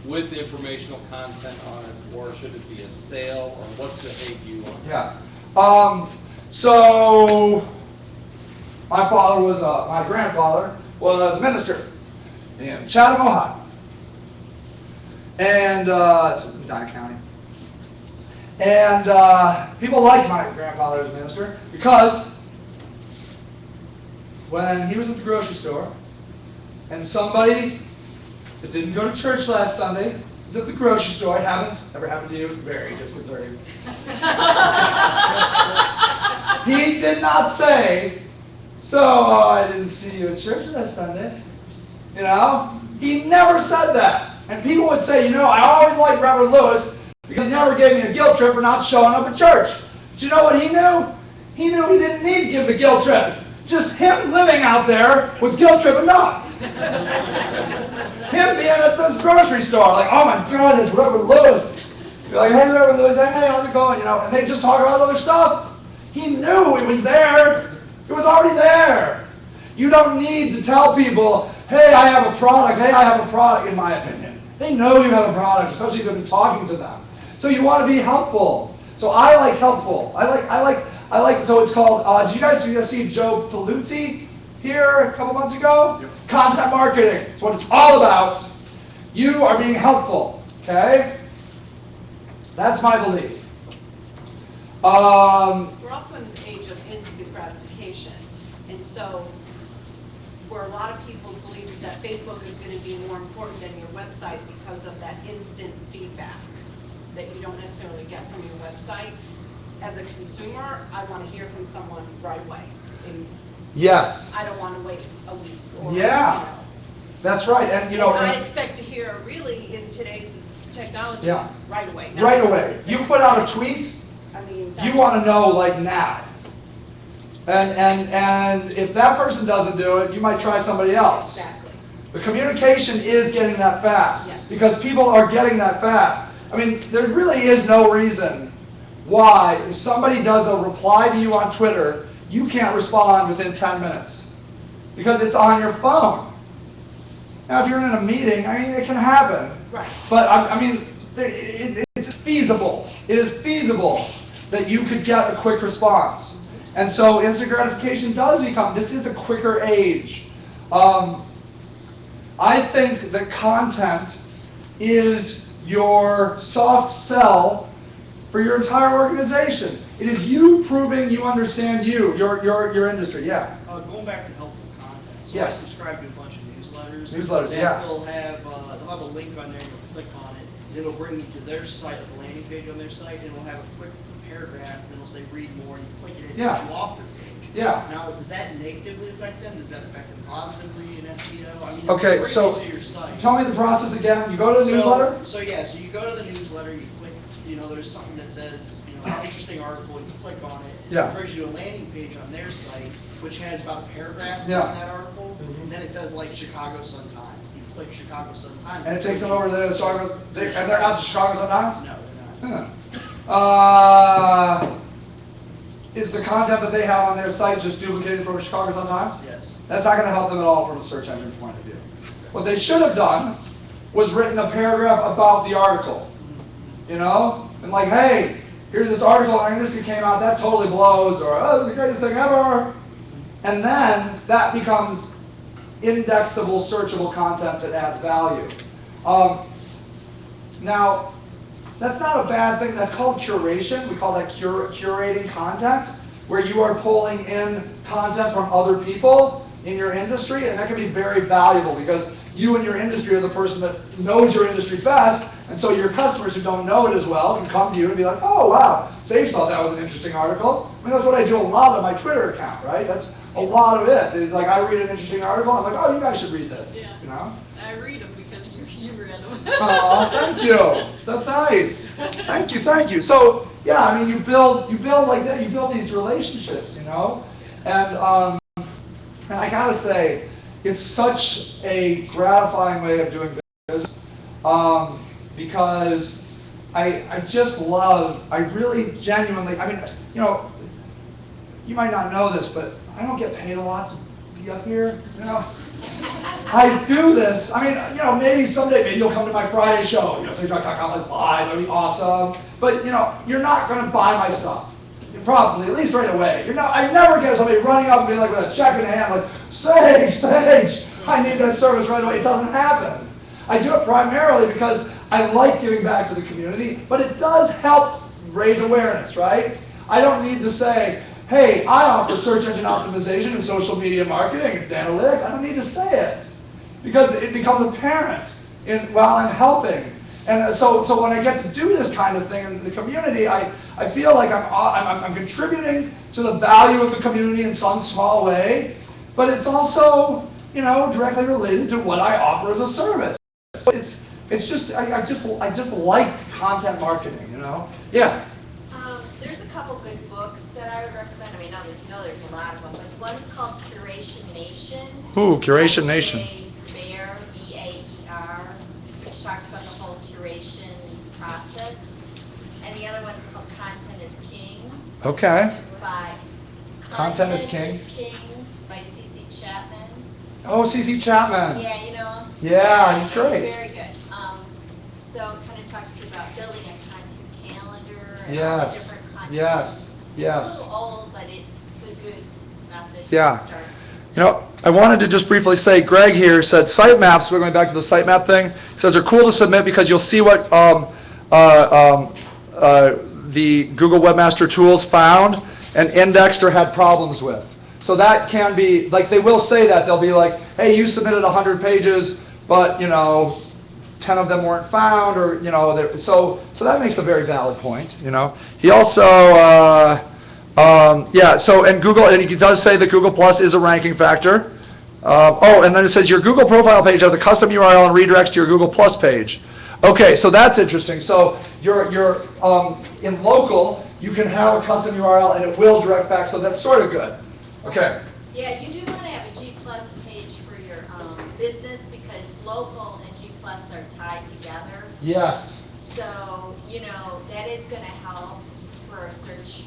Speaker 16: with informational content on it, or should it be a sale, or what's the AU on it?
Speaker 1: Yeah. So my grandfather was a minister in Chatham, Ohio. And it's in Medina County. And people liked my grandfather as a minister because when he was at the grocery store and somebody that didn't go to church last Sunday was at the grocery store, it happens, ever happened to you? Very disconcerting. He did not say, so I didn't see you at church last Sunday. You know? He never said that. And people would say, you know, I always liked Reverend Lewis because he never gave me a guilt trip for not showing up at church. But you know what he knew? He knew he didn't need to give the guilt trip. Just him living out there was guilt trip enough. Him being at this grocery store, like, oh my God, it's Reverend Lewis. You're like, hey, Reverend Lewis, hey, how's it going? You know, and they just talk about other stuff. He knew it was there. It was already there. You don't need to tell people, hey, I have a product. Hey, I have a product, in my opinion. They know you have a product, especially if you've been talking to them. So you want to be helpful. So I like helpful. I like, so it's called, did you guys see Joe Paluzzi here a couple months ago? Yep. Content marketing. It's what it's all about. You are being helpful, okay? That's my belief.
Speaker 17: We're also in an age of instant gratification. And so where a lot of people believe is that Facebook is going to be more important than your website because of that instant feedback that you don't necessarily get from your website. As a consumer, I want to hear from someone right away. And
Speaker 1: yes.
Speaker 17: I don't want to wait a week. Or,
Speaker 1: yeah.
Speaker 17: You know.
Speaker 1: That's right. And you know,
Speaker 17: I expect to hear really in today's technology right away.
Speaker 1: Right away. You put out a tweet, you want to know like now. And if that person doesn't do it, you might try somebody else.
Speaker 17: Exactly.
Speaker 1: The communication is getting that fast because people are getting that fast. I mean, there really is no reason why if somebody does a reply to you on Twitter, you can't respond within 10 minutes because it's on your phone. Now, if you're in a meeting, I mean, it can happen.
Speaker 17: Right.
Speaker 1: But I mean, it's feasible. It is feasible that you could get a quick response. And so instant gratification does become, this is a quicker age. I think that content is your soft sell for your entire organization. It is you proving you understand your industry. Yeah.
Speaker 18: Going back to helpful content. So
Speaker 1: Yes.
Speaker 18: I subscribe to a bunch of newsletters.
Speaker 1: Newsletters,
Speaker 18: that
Speaker 1: yeah.
Speaker 18: They'll have a link on there. You'll click on it. And it'll bring you to their site, like a landing page on their site, and it'll have a quick paragraph and it'll say read more, and you click it, it
Speaker 1: Yeah.
Speaker 18: takes you off their page.
Speaker 1: Yeah.
Speaker 18: Now, does that negatively affect them? Does that affect them positively in SEO? I mean,
Speaker 1: Okay,
Speaker 18: bring
Speaker 1: so
Speaker 18: it to your site.
Speaker 1: tell me the process again. You go to the newsletter?
Speaker 18: So yeah, so you go to the newsletter, you click, there's something that says, interesting article, and you click on it.
Speaker 1: Yeah.
Speaker 18: It brings you to a landing page on their site, which has about a paragraph
Speaker 1: Yeah.
Speaker 18: on that article. And then it says like Chicago Sun-Times. You click Chicago Sun-Times.
Speaker 1: And it takes them over to the Chicago, and they're out to Chicago Sun-Times?
Speaker 18: No, they're not.
Speaker 1: Is the content that they have on their site just duplicated from Chicago Sun-Times?
Speaker 18: Yes.
Speaker 1: That's not going to help them at all from a search engine point of view. What they should have done was written a paragraph about the article, and like, hey, here's this article our industry came out, that totally blows, or oh, this is the greatest thing ever. And then that becomes indexable, searchable content that adds value. Now, that's not a bad thing. That's called curation. We call that curating content, where you are pulling in content from other people in your industry, and that can be very valuable because you and your industry are the person that knows your industry best, and so your customers who don't know it as well can come to you and be like, oh wow, Sage thought that was an interesting article. I mean, that's what I do a lot on my Twitter account, right? That's a lot of it. Is like I read an interesting article, I'm like, oh, you guys should read this,
Speaker 10: I read them because you read them.
Speaker 1: Oh, thank you. That's nice. Thank you. So yeah, I mean, you build like that. You build these relationships, and I gotta say, it's such a gratifying way of doing business because I really genuinely, I mean, you might not know this, but I don't get paid a lot to be up here, I do this, I mean, maybe someday, you'll come to my Friday show, SageMarketing.com is live, that'll be awesome, but, you're not gonna buy my stuff. Probably, at least right away. I never get somebody running up and being like with a check in hand, like, Sage, I need that service right away. It doesn't happen. I do it primarily because I like giving back to the community, but it does help raise awareness, right? I don't need to say, hey, I offer search engine optimization and social media marketing and analytics. I don't need to say it because it becomes apparent while I'm helping. And so when I get to do this kind of thing in the community, I feel like I'm contributing to the value of the community in some small way, but it's also directly related to what I offer as a service. It's just I just like content marketing, Yeah.
Speaker 5: There's a couple good books that I would recommend. I mean, there's a lot of them, but one's called Curation Nation.
Speaker 1: Ooh, Curation Nation.
Speaker 5: Baer, B-A-E-R, which talks about the whole curation process. And the other one's called Content is King.
Speaker 1: Okay.
Speaker 5: By
Speaker 1: Content is King
Speaker 5: by C.C. Chapman.
Speaker 1: Oh, C.C. Chapman.
Speaker 5: Yeah, you know him?
Speaker 1: Yeah, he's great.
Speaker 5: He's very good. So it kind of talks to you about building a content calendar and all the
Speaker 1: Yes.
Speaker 5: different content.
Speaker 1: Yes.
Speaker 5: It's a little old, but it's a good method
Speaker 1: Yeah.
Speaker 5: to start.
Speaker 1: I wanted to just briefly say, Greg here said sitemaps, we're going back to the sitemap thing, says they're cool to submit because you'll see what the Google Webmaster Tools found and indexed or had problems with. So that can be, like they will say that, they'll be like, hey, you submitted 100 pages, but 10 of them weren't found, or so that makes a very valid point. He also and Google, and he does say that Google Plus is a ranking factor. And then it says your Google profile page has a custom URL and redirects to your Google Plus page. Okay, so that's interesting. So you're in local, you can have a custom URL and it will direct back. So that's sort of good. Okay.
Speaker 5: Yeah, you do want to have a G Plus page for your business because local and G Plus are tied together.
Speaker 1: Yes.
Speaker 5: So, that is going to help for a search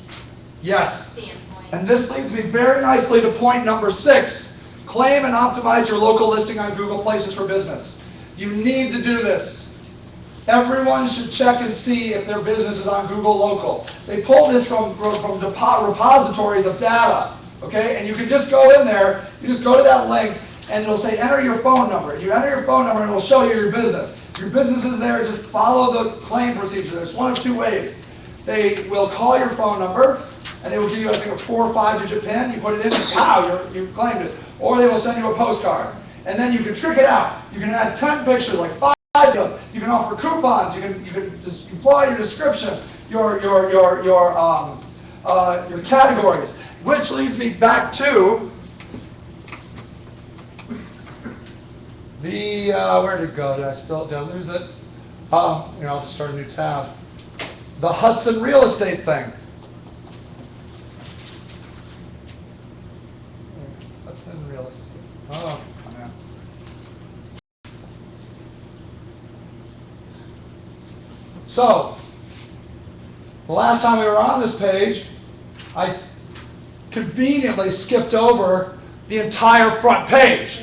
Speaker 5: standpoint.
Speaker 1: And this leads me very nicely to point number 6. Claim and optimize your local listing on Google Places for Business. You need to do this. Everyone should check and see if their business is on Google Local. They pull this from repositories of data, okay? And you can just go in there, you just go to that link, and it'll say enter your phone number. You enter your phone number and it'll show you your business. Your business is there, just follow the claim procedure. There's one of two ways. They will call your phone number, and they will give you, I think, a 4 or 5 digit PIN. You put it in, and wow, you claimed it. Or they will send you a postcard. And then you can trick it out. You can add 10 pictures, like 5 videos. You can offer coupons. You can just apply your description, your your categories, which leads me back to the, where did it go? Did I lose it? I'll just start a new tab. The Hudson real estate thing. Hudson real estate. Oh, man. So, the last time we were on this page, I conveniently skipped over the entire front page.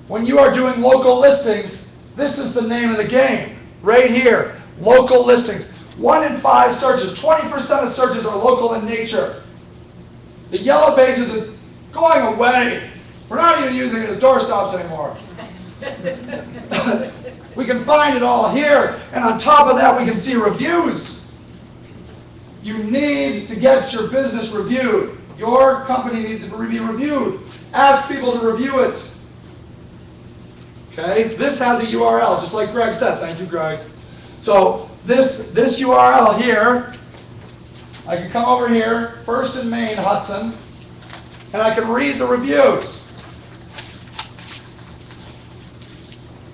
Speaker 1: When you are doing local listings, this is the name of the game, right here, local listings. 1 in 5 searches, 20% of searches are local in nature. The yellow pages is going away. We're not even using it as doorstops anymore. We can find it all here, and on top of that, we can see reviews. You need to get your business reviewed. Your company needs to be reviewed. Ask people to review it. Okay, this has a URL, just like Greg said. Thank you, Greg. So this URL here, I can come over here, First and Main Hudson, and I can read the reviews.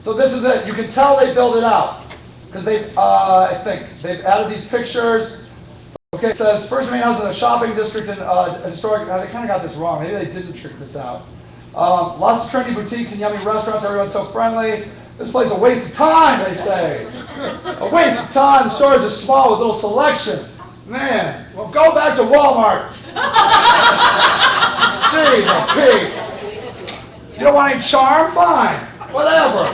Speaker 1: So this is it. You can tell they built it out because I think they've added these pictures. Okay, it says First and Main Hudson is a shopping district in historic. They kind of got this wrong. Maybe they didn't trick this out. Lots of trendy boutiques and yummy restaurants. Everyone's so friendly. This place is a waste of time, they say. A waste of time. The stores are small with little selection. Man, well, go back to Walmart. Jeez, a pig. You don't want any charm? Fine. Whatever.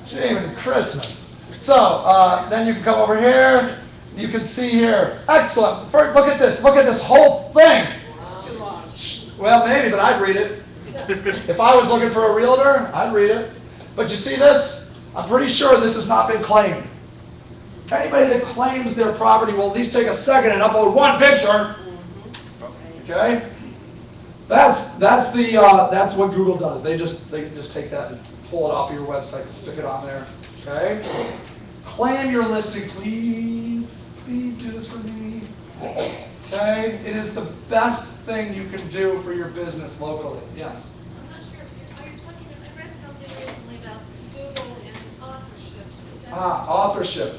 Speaker 1: Shame Christmas. So, then you can come over here. You can see here. Excellent. First, look at this. Look at this whole thing. Well, maybe, but I'd read it. If I was looking for a realtor, I'd read it. But you see this? I'm pretty sure this has not been claimed. Anybody that claims their property will at least take a second and upload one picture. Okay? That's what Google does. They can just take that and pull it off of your website and stick it on there. Okay? Claim your listing, please. Please do this for me. Okay? It is the best thing you can do for your business locally. Yes?
Speaker 2: I'm not sure if are you talking, I read something recently about Google and authorship. Is that
Speaker 1: Authorship.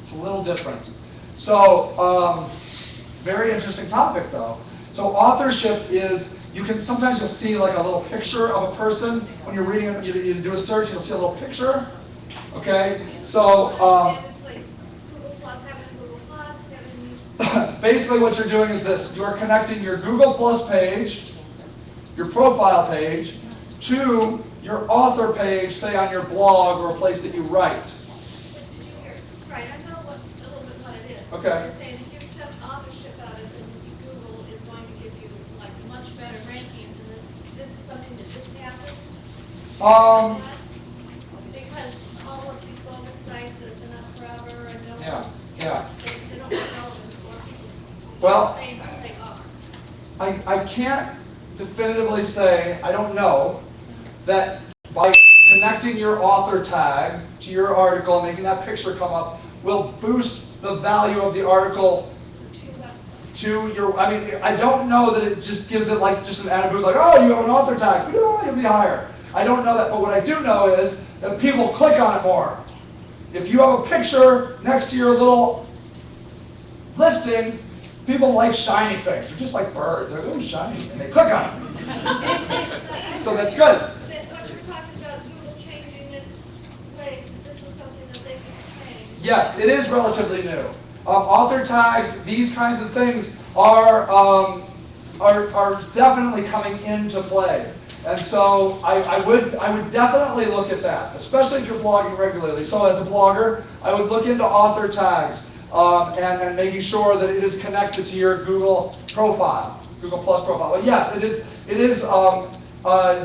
Speaker 1: It's a little different. So, very interesting topic though. So authorship is, sometimes you'll see like a little picture of a person when you're reading it, you do a search, you'll see a little picture. Okay? So,
Speaker 2: and it's like Google Plus, having Google Plus, having...
Speaker 1: basically what you're doing is this. You are connecting your Google Plus page, your profile page, to your author page, say on your blog or a place that you write.
Speaker 2: But did you hear? Right, I know a little bit what it is.
Speaker 1: Okay.
Speaker 2: You're saying if you accept authorship out of it, then Google is going to give you like much better rankings, and this is something that just happened? Because all of these bogus sites that have been up forever and don't, they don't have relevance for people.
Speaker 1: Well,
Speaker 2: Saying who they are.
Speaker 1: I can't definitively say, I don't know, that by connecting your author tag to your article and making that picture come up will boost the value of the article to your, I don't know that it just gives it like just an added boost, like, oh, you have an author tag, you'll be higher. I don't know that, but what I do know is that people click on it more. If you have a picture next to your little listing, people like shiny things. They're just like birds. They're like, oh, shiny, and they click on it. So that's good.
Speaker 2: What you were talking about, Google changing its ways, that this was something that they could change.
Speaker 1: Yes, it is relatively new. Author tags, these kinds of things are definitely coming into play. And so I would definitely look at that, especially if you're blogging regularly. So as a blogger, I would look into author tags and making sure that it is connected to your Google profile, Google Plus profile. But yes, it is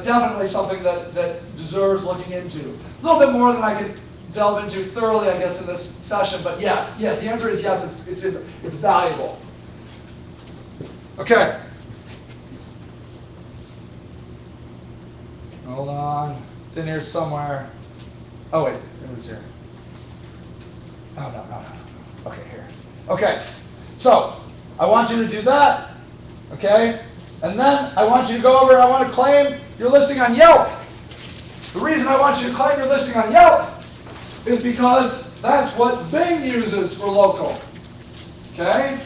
Speaker 1: definitely something that deserves looking into. A little bit more than I could delve into thoroughly, I guess, in this session. But yes, the answer is yes. It's valuable. Okay. Hold on. It's in here somewhere. Oh, wait. It was here. Oh, no. Okay. Okay, so I want you to do that, okay? And then I want you to go over and I want to claim your listing on Yelp. The reason I want you to claim your listing on Yelp is because that's what Bing uses for local, okay?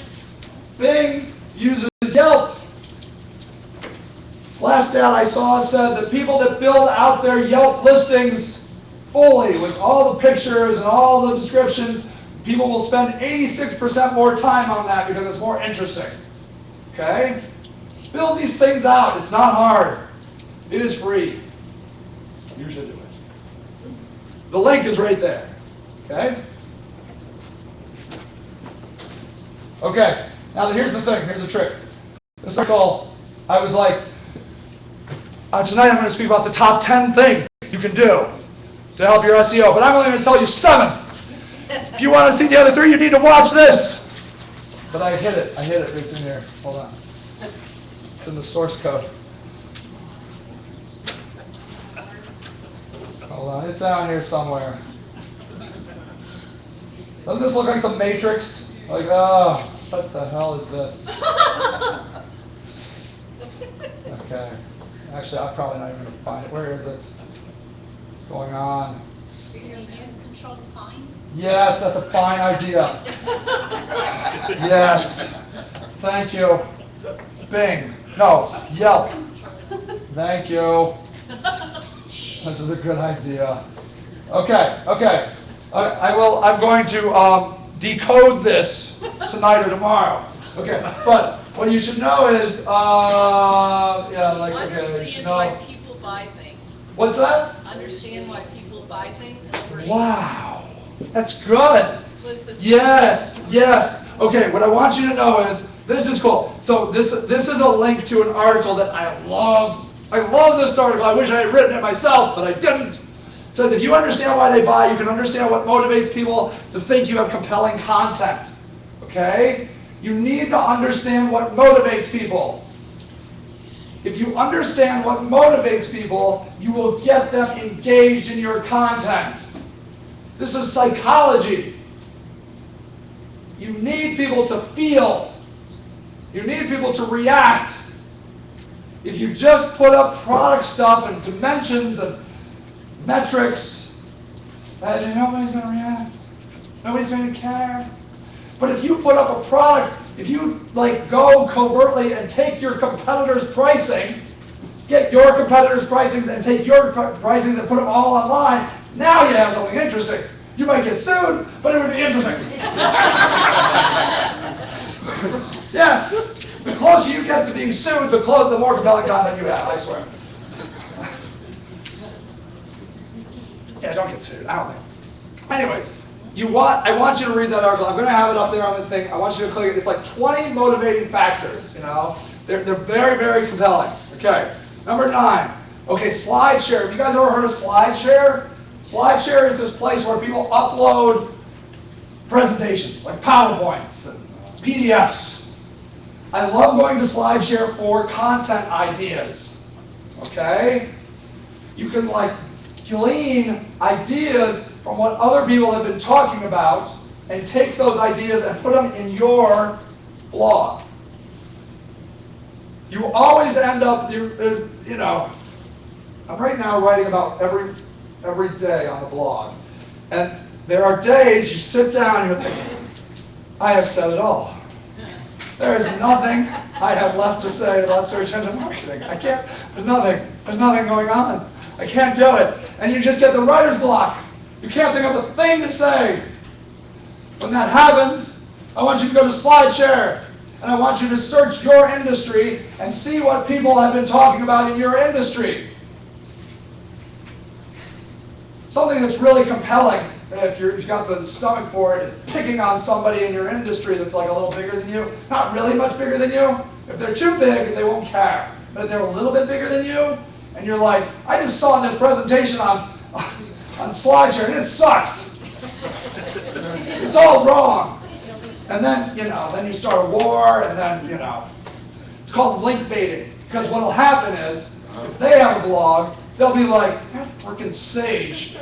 Speaker 1: Bing uses Yelp. This last stat I saw said that people that build out their Yelp listings fully with all the pictures and all the descriptions, people will spend 86% more time on that because it's more interesting. Okay? Build these things out. It's not hard. It is free. You should do it. The link is right there. Okay? Okay. Now here's the thing. Here's the trick. This article, I was like, tonight I'm going to speak about the top 10 things you can do to help your SEO, but I'm only going to tell you 7. If you want to see the other 3, you need to watch this. But I hid it. It's in here. Hold on. It's in the source code. Hold on. It's out here somewhere. Doesn't this look like the Matrix? Like, oh, what the hell is this? Okay. Actually, I'm probably not even going to find it. Where is it? What's going on?
Speaker 4: Are you going to use Control Find?
Speaker 1: Yes, that's a fine idea. Yes. Thank you. Bing. No, Yelp. Thank you. This is a good idea. Okay. I'm going to decode this tonight or tomorrow. Okay, but what you should know is, you should
Speaker 10: Understand
Speaker 1: know.
Speaker 10: why people buy things.
Speaker 1: What's that?
Speaker 10: Understand why people buy things. Is great.
Speaker 1: Wow, that's good.
Speaker 10: That's what it says.
Speaker 1: Yes. Okay, what I want you to know is, this is cool. So this is a link to an article that I love. I love this article. I wish I had written it myself, but I didn't. It says if you understand why they buy, you can understand what motivates people to think you have compelling content. Okay? You need to understand what motivates people. If you understand what motivates people, you will get them engaged in your content. This is psychology. You need people to feel. You need people to react. If you just put up product stuff and dimensions and metrics, then nobody's going to react. Nobody's going to care. But if you put up a product, if you go covertly and take your competitors' pricing, get your competitors' pricings and take your pricings and put them all online, now you have something interesting. You might get sued, but it would be interesting. Yes. The closer you get to being sued, the more compelling content you have, I swear. Yeah, don't get sued. I don't think. Anyways, I want you to read that article. I'm going to have it up there on the thing. I want you to click it. It's like 20 motivating factors, They're very, very compelling. Okay. Number 9. Okay, SlideShare. Have you guys ever heard of SlideShare? SlideShare is this place where people upload presentations, like PowerPoints and PDFs. I love going to SlideShare for content ideas. Okay? You can glean ideas from what other people have been talking about and take those ideas and put them in your blog. You always end up, I'm right now writing about every day on the blog. And there are days you sit down and you're thinking, I have said it all. There is nothing I have left to say about search engine marketing. I can't, there's nothing going on. I can't do it. And you just get the writer's block. You can't think of a thing to say. When that happens, I want you to go to SlideShare. And I want you to search your industry and see what people have been talking about in your industry. Something that's really compelling, if you've got the stomach for it, is picking on somebody in your industry that's like a little bigger than you. Not really much bigger than you. If they're too big, they won't care. But if they're a little bit bigger than you, and you're like, I just saw this presentation on SlideShare, and it sucks. It's all wrong. And then, then you start a war, and then, it's called link baiting. Because what'll happen is, if they have a blog, they'll be like, that frickin' Sage.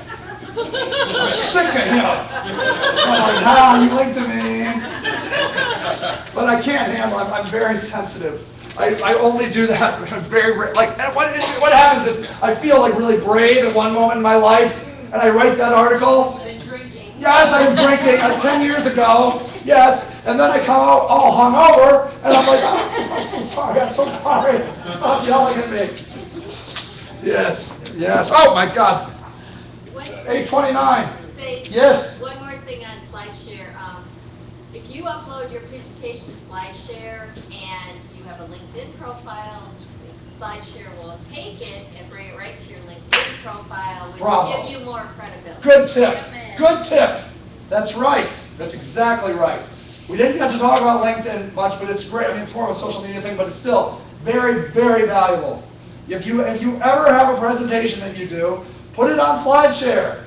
Speaker 1: I'm sick of him. I'm like, you linked to me. but I can't handle it. I'm very sensitive. I only do that very like. And what happens is I feel like really brave at one moment in my life, and I write that article.
Speaker 9: Been drinking.
Speaker 1: Yes, I'm drinking 10 years ago. Yes, and then I come out all hungover, and I'm like, oh, I'm so sorry. I'm so sorry. Stop yelling at me. Yes, yes. Oh my God. 8:29.
Speaker 5: Say,
Speaker 1: Yes.
Speaker 5: one more thing on SlideShare. If you upload your presentation to SlideShare and you have a LinkedIn profile, SlideShare will take it and bring it right to your LinkedIn profile, which
Speaker 1: Bravo.
Speaker 5: will give you more credibility.
Speaker 1: Good tip. Good tip. That's right. That's exactly right. We didn't get to talk about LinkedIn much, but it's great. I mean, it's more of a social media thing, but it's still very, very valuable. If you ever have a presentation that you do, put it on SlideShare.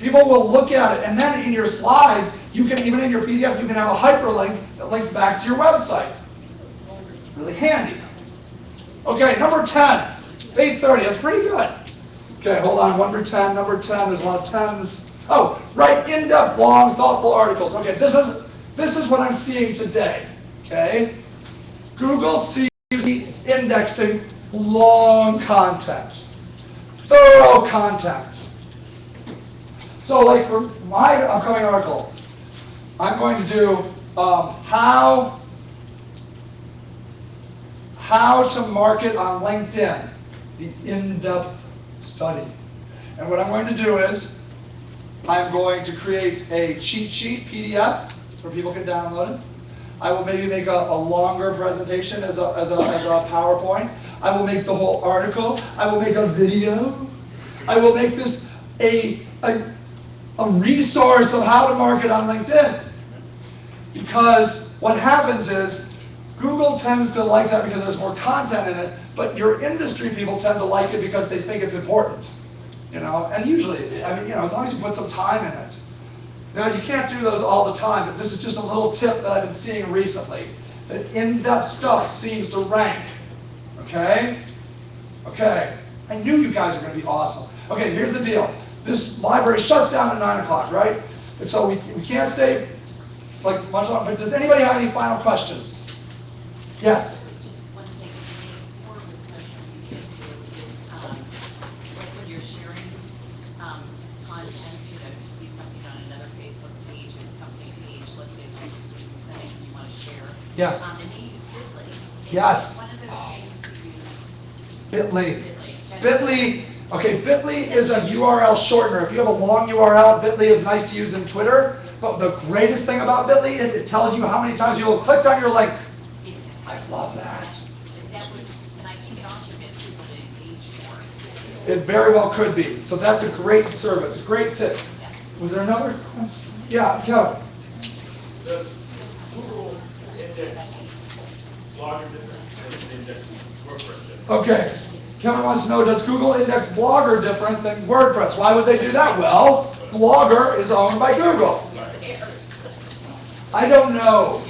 Speaker 1: People will look at it, and then in your slides, you can, even in your PDF, you can have a hyperlink that links back to your website. It's really handy. Okay, number 10. It's 8:30. That's pretty good. Okay, hold on. Number 10. Number 10. There's a lot of 10s. Oh, write in-depth, long, thoughtful articles. Okay, this is what I'm seeing today. Okay, Google seems to be indexing long content, thorough content. So, like for my upcoming article, I'm going to do how to market on LinkedIn, the in-depth study. And what I'm going to do is, I'm going to create a cheat sheet PDF where people can download it. I will maybe make a longer presentation as a PowerPoint. I will make the whole article. I will make a video. I will make this a resource of how to market on LinkedIn. Because what happens is, Google tends to like that because there's more content in it, but your industry people tend to like it because they think it's important. You know, and usually, I mean, you know, as long as you put some time in it. Now, you can't do those all the time, but this is just a little tip that I've been seeing recently. That in-depth stuff seems to rank. Okay? Okay. I knew you guys were going to be awesome. Okay, here's the deal. This library shuts down at 9 o'clock, right? And so we can't stay like much longer. But does anybody have any final questions? Yes?
Speaker 8: Just one thing, it's more with social media too, is like when you're sharing content, you know, you see something on another Facebook page or company page, let's say like something you want to share.
Speaker 1: Yes.
Speaker 8: And they use Bitly.
Speaker 1: Yes.
Speaker 8: One of those things to use.
Speaker 1: Bitly. Bitly. Okay, Bitly is a URL shortener. If you have a long URL, Bitly is nice to use in Twitter. But the greatest thing about Bitly is it tells you how many times you will click on your link. I love that.
Speaker 8: And I think it also gets people to engage more.
Speaker 1: It very well could be. So that's a great service, a great tip. Was there another? Yeah, Kevin.
Speaker 15: Does Google index Blogger different than it indexes WordPress different?
Speaker 1: Okay. Kevin wants to know, does Google index Blogger different than WordPress? Why would they do that? Well, Blogger is owned by Google. I don't know.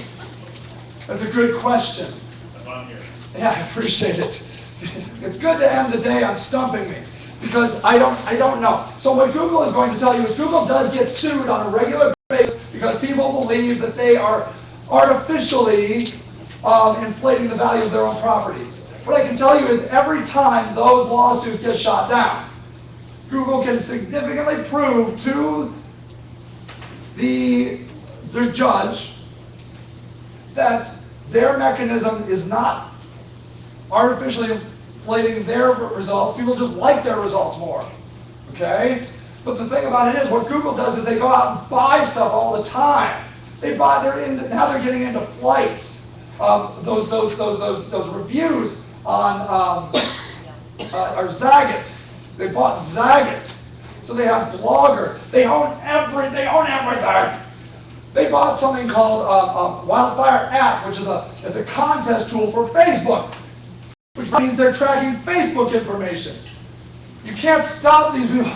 Speaker 1: That's a good question.
Speaker 15: That's what I'm hearing.
Speaker 1: Yeah, I appreciate it. It's good to end the day on stumping me, because I don't know. So what Google is going to tell you is Google does get sued on a regular basis because people believe that they are artificially inflating the value of their own properties. What I can tell you is every time those lawsuits get shot down, Google can significantly prove to the judge that their mechanism is not artificially inflating their results. People just like their results more. Okay? But the thing about it is, what Google does is they go out and buy stuff all the time. They buy. Now they're getting into flights. Those reviews on or Zagat. They bought Zagat. So they have Blogger. They own everything. They bought something called Wildfire App, which is a contest tool for Facebook, which means they're tracking Facebook information. You can't stop these people.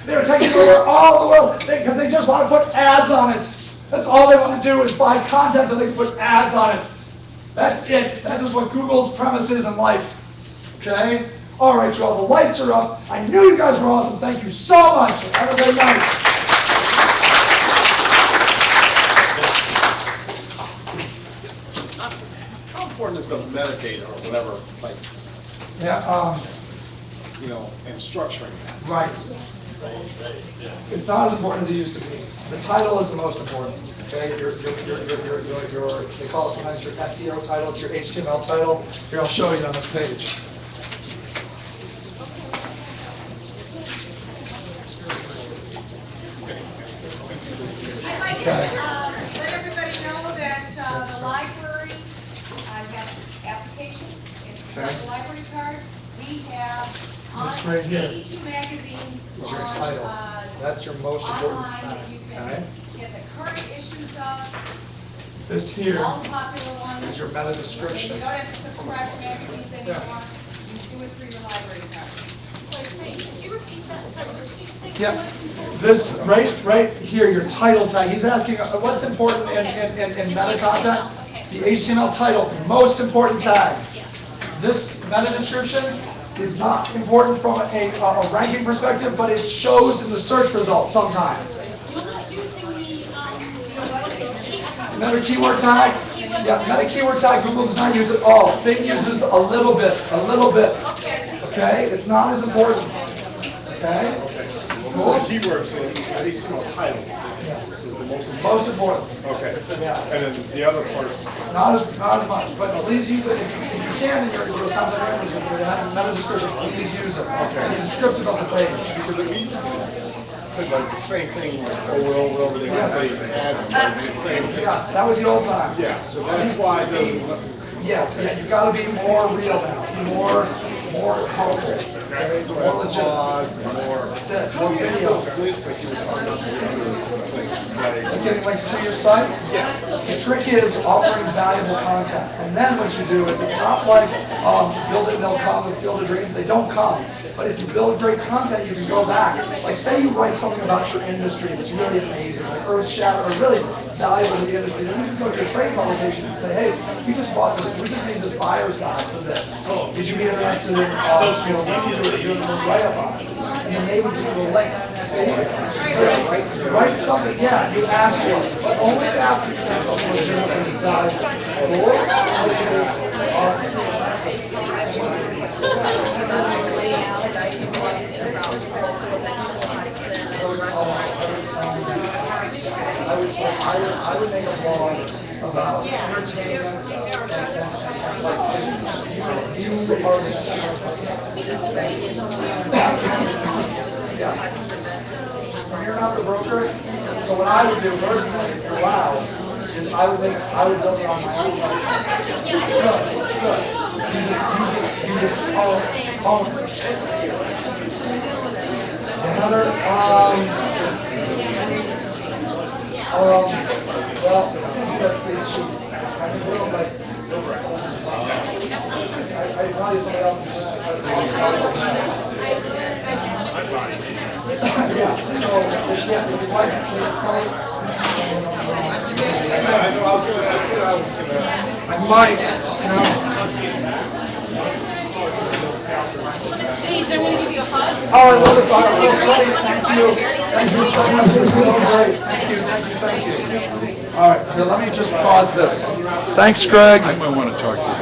Speaker 1: They're taking over all the world because they just want to put ads on it. That's all they want to do is buy content so they can put ads on it. That's it. That is what Google's premise is in life. Okay? All right, y'all. The lights are up. I knew you guys were awesome. Thank you so much. Have a great night.
Speaker 19: important is the metadata or whatever, like,
Speaker 1: Yeah,
Speaker 19: and structuring that?
Speaker 1: right. It's not as important as it used to be. The title is the most important, okay? They call it sometimes your SEO title, it's your HTML title. Here, I'll show you on this page.
Speaker 17: I'd like to let everybody know that the library, I've got applications, if you have
Speaker 1: Okay.
Speaker 17: the library card, we have
Speaker 1: This right here
Speaker 17: 82 magazines
Speaker 1: is your
Speaker 17: on,
Speaker 1: title. That's your most important
Speaker 17: online
Speaker 1: tag,
Speaker 17: that you
Speaker 1: okay?
Speaker 17: can get the current issues of,
Speaker 1: This here
Speaker 17: all the popular ones.
Speaker 1: is your meta
Speaker 17: And
Speaker 1: description.
Speaker 17: you don't have to subscribe to magazines anymore, you do it through your library card.
Speaker 4: So say, could you repeat that? Sorry, what did you say was the
Speaker 1: Yeah,
Speaker 4: most important?
Speaker 1: this, right here, your title tag. He's asking what's important in meta content? The HTML title, most important tag. This meta description is not important from a ranking perspective, but it shows in the search results sometimes.
Speaker 4: You're not using the, what's it, key, I can't remember.
Speaker 1: Meta keyword tag? Yeah, meta keyword tag, Google does not use it all. Bing uses a little bit. Okay? It's not as important. Okay?
Speaker 19: So the keywords, at least, title is the most important. Okay.
Speaker 1: Yeah.
Speaker 19: And then the other parts.
Speaker 1: Not as much, but please use it if you can in your content management, if it has a meta description, please use it.
Speaker 19: Okay.
Speaker 1: And the descriptive of the page.
Speaker 19: Because it means, like the same thing over and over, they would say add, the same thing.
Speaker 1: Yeah, that was the old time.
Speaker 19: Yeah, so that's why it doesn't, nothing's.
Speaker 1: Yeah, you gotta be more real now, be more helpful, okay, more legit.
Speaker 19: Blogs and more.
Speaker 1: That's it,
Speaker 19: More
Speaker 1: more
Speaker 19: video
Speaker 1: videos.
Speaker 19: links like you were talking about the other things,
Speaker 1: Like
Speaker 19: right?
Speaker 1: getting links to your site?
Speaker 19: Yeah.
Speaker 1: The trick is offering valuable content. And then what you do is, it's not like, build it and they'll come with Field of Dreams, they don't come. But if you build great content, you can go back. Like say you write something about your industry that's really amazing, like earth shatter, or really valuable to the industry, then you can go to your trade publication and say, hey, we just bought this, we just made this buyer's guide for this. Would you be interested in, doing a write-up on it? And then they would give you a link. Write something, yeah, you ask for it, but only after you have something legitimately valuable. Or, I would make a blog about entertainment and like just you artists. Yeah. When you're not the broker, so what I would do personally, if you're allowed, is I would build it on my own. Good. You just own it. Another, well, that's pretty cheap. I mean, we're like, I probably somebody else is just. Yeah, so, yeah, if you like, I might,
Speaker 10: Sage, I want to give you a hug.
Speaker 1: Oh, I love it, I will say, thank you. Thank you so much, it was so great. Thank you. All right, here, let me just pause this. Thanks, Greg.
Speaker 20: I might want to talk to you about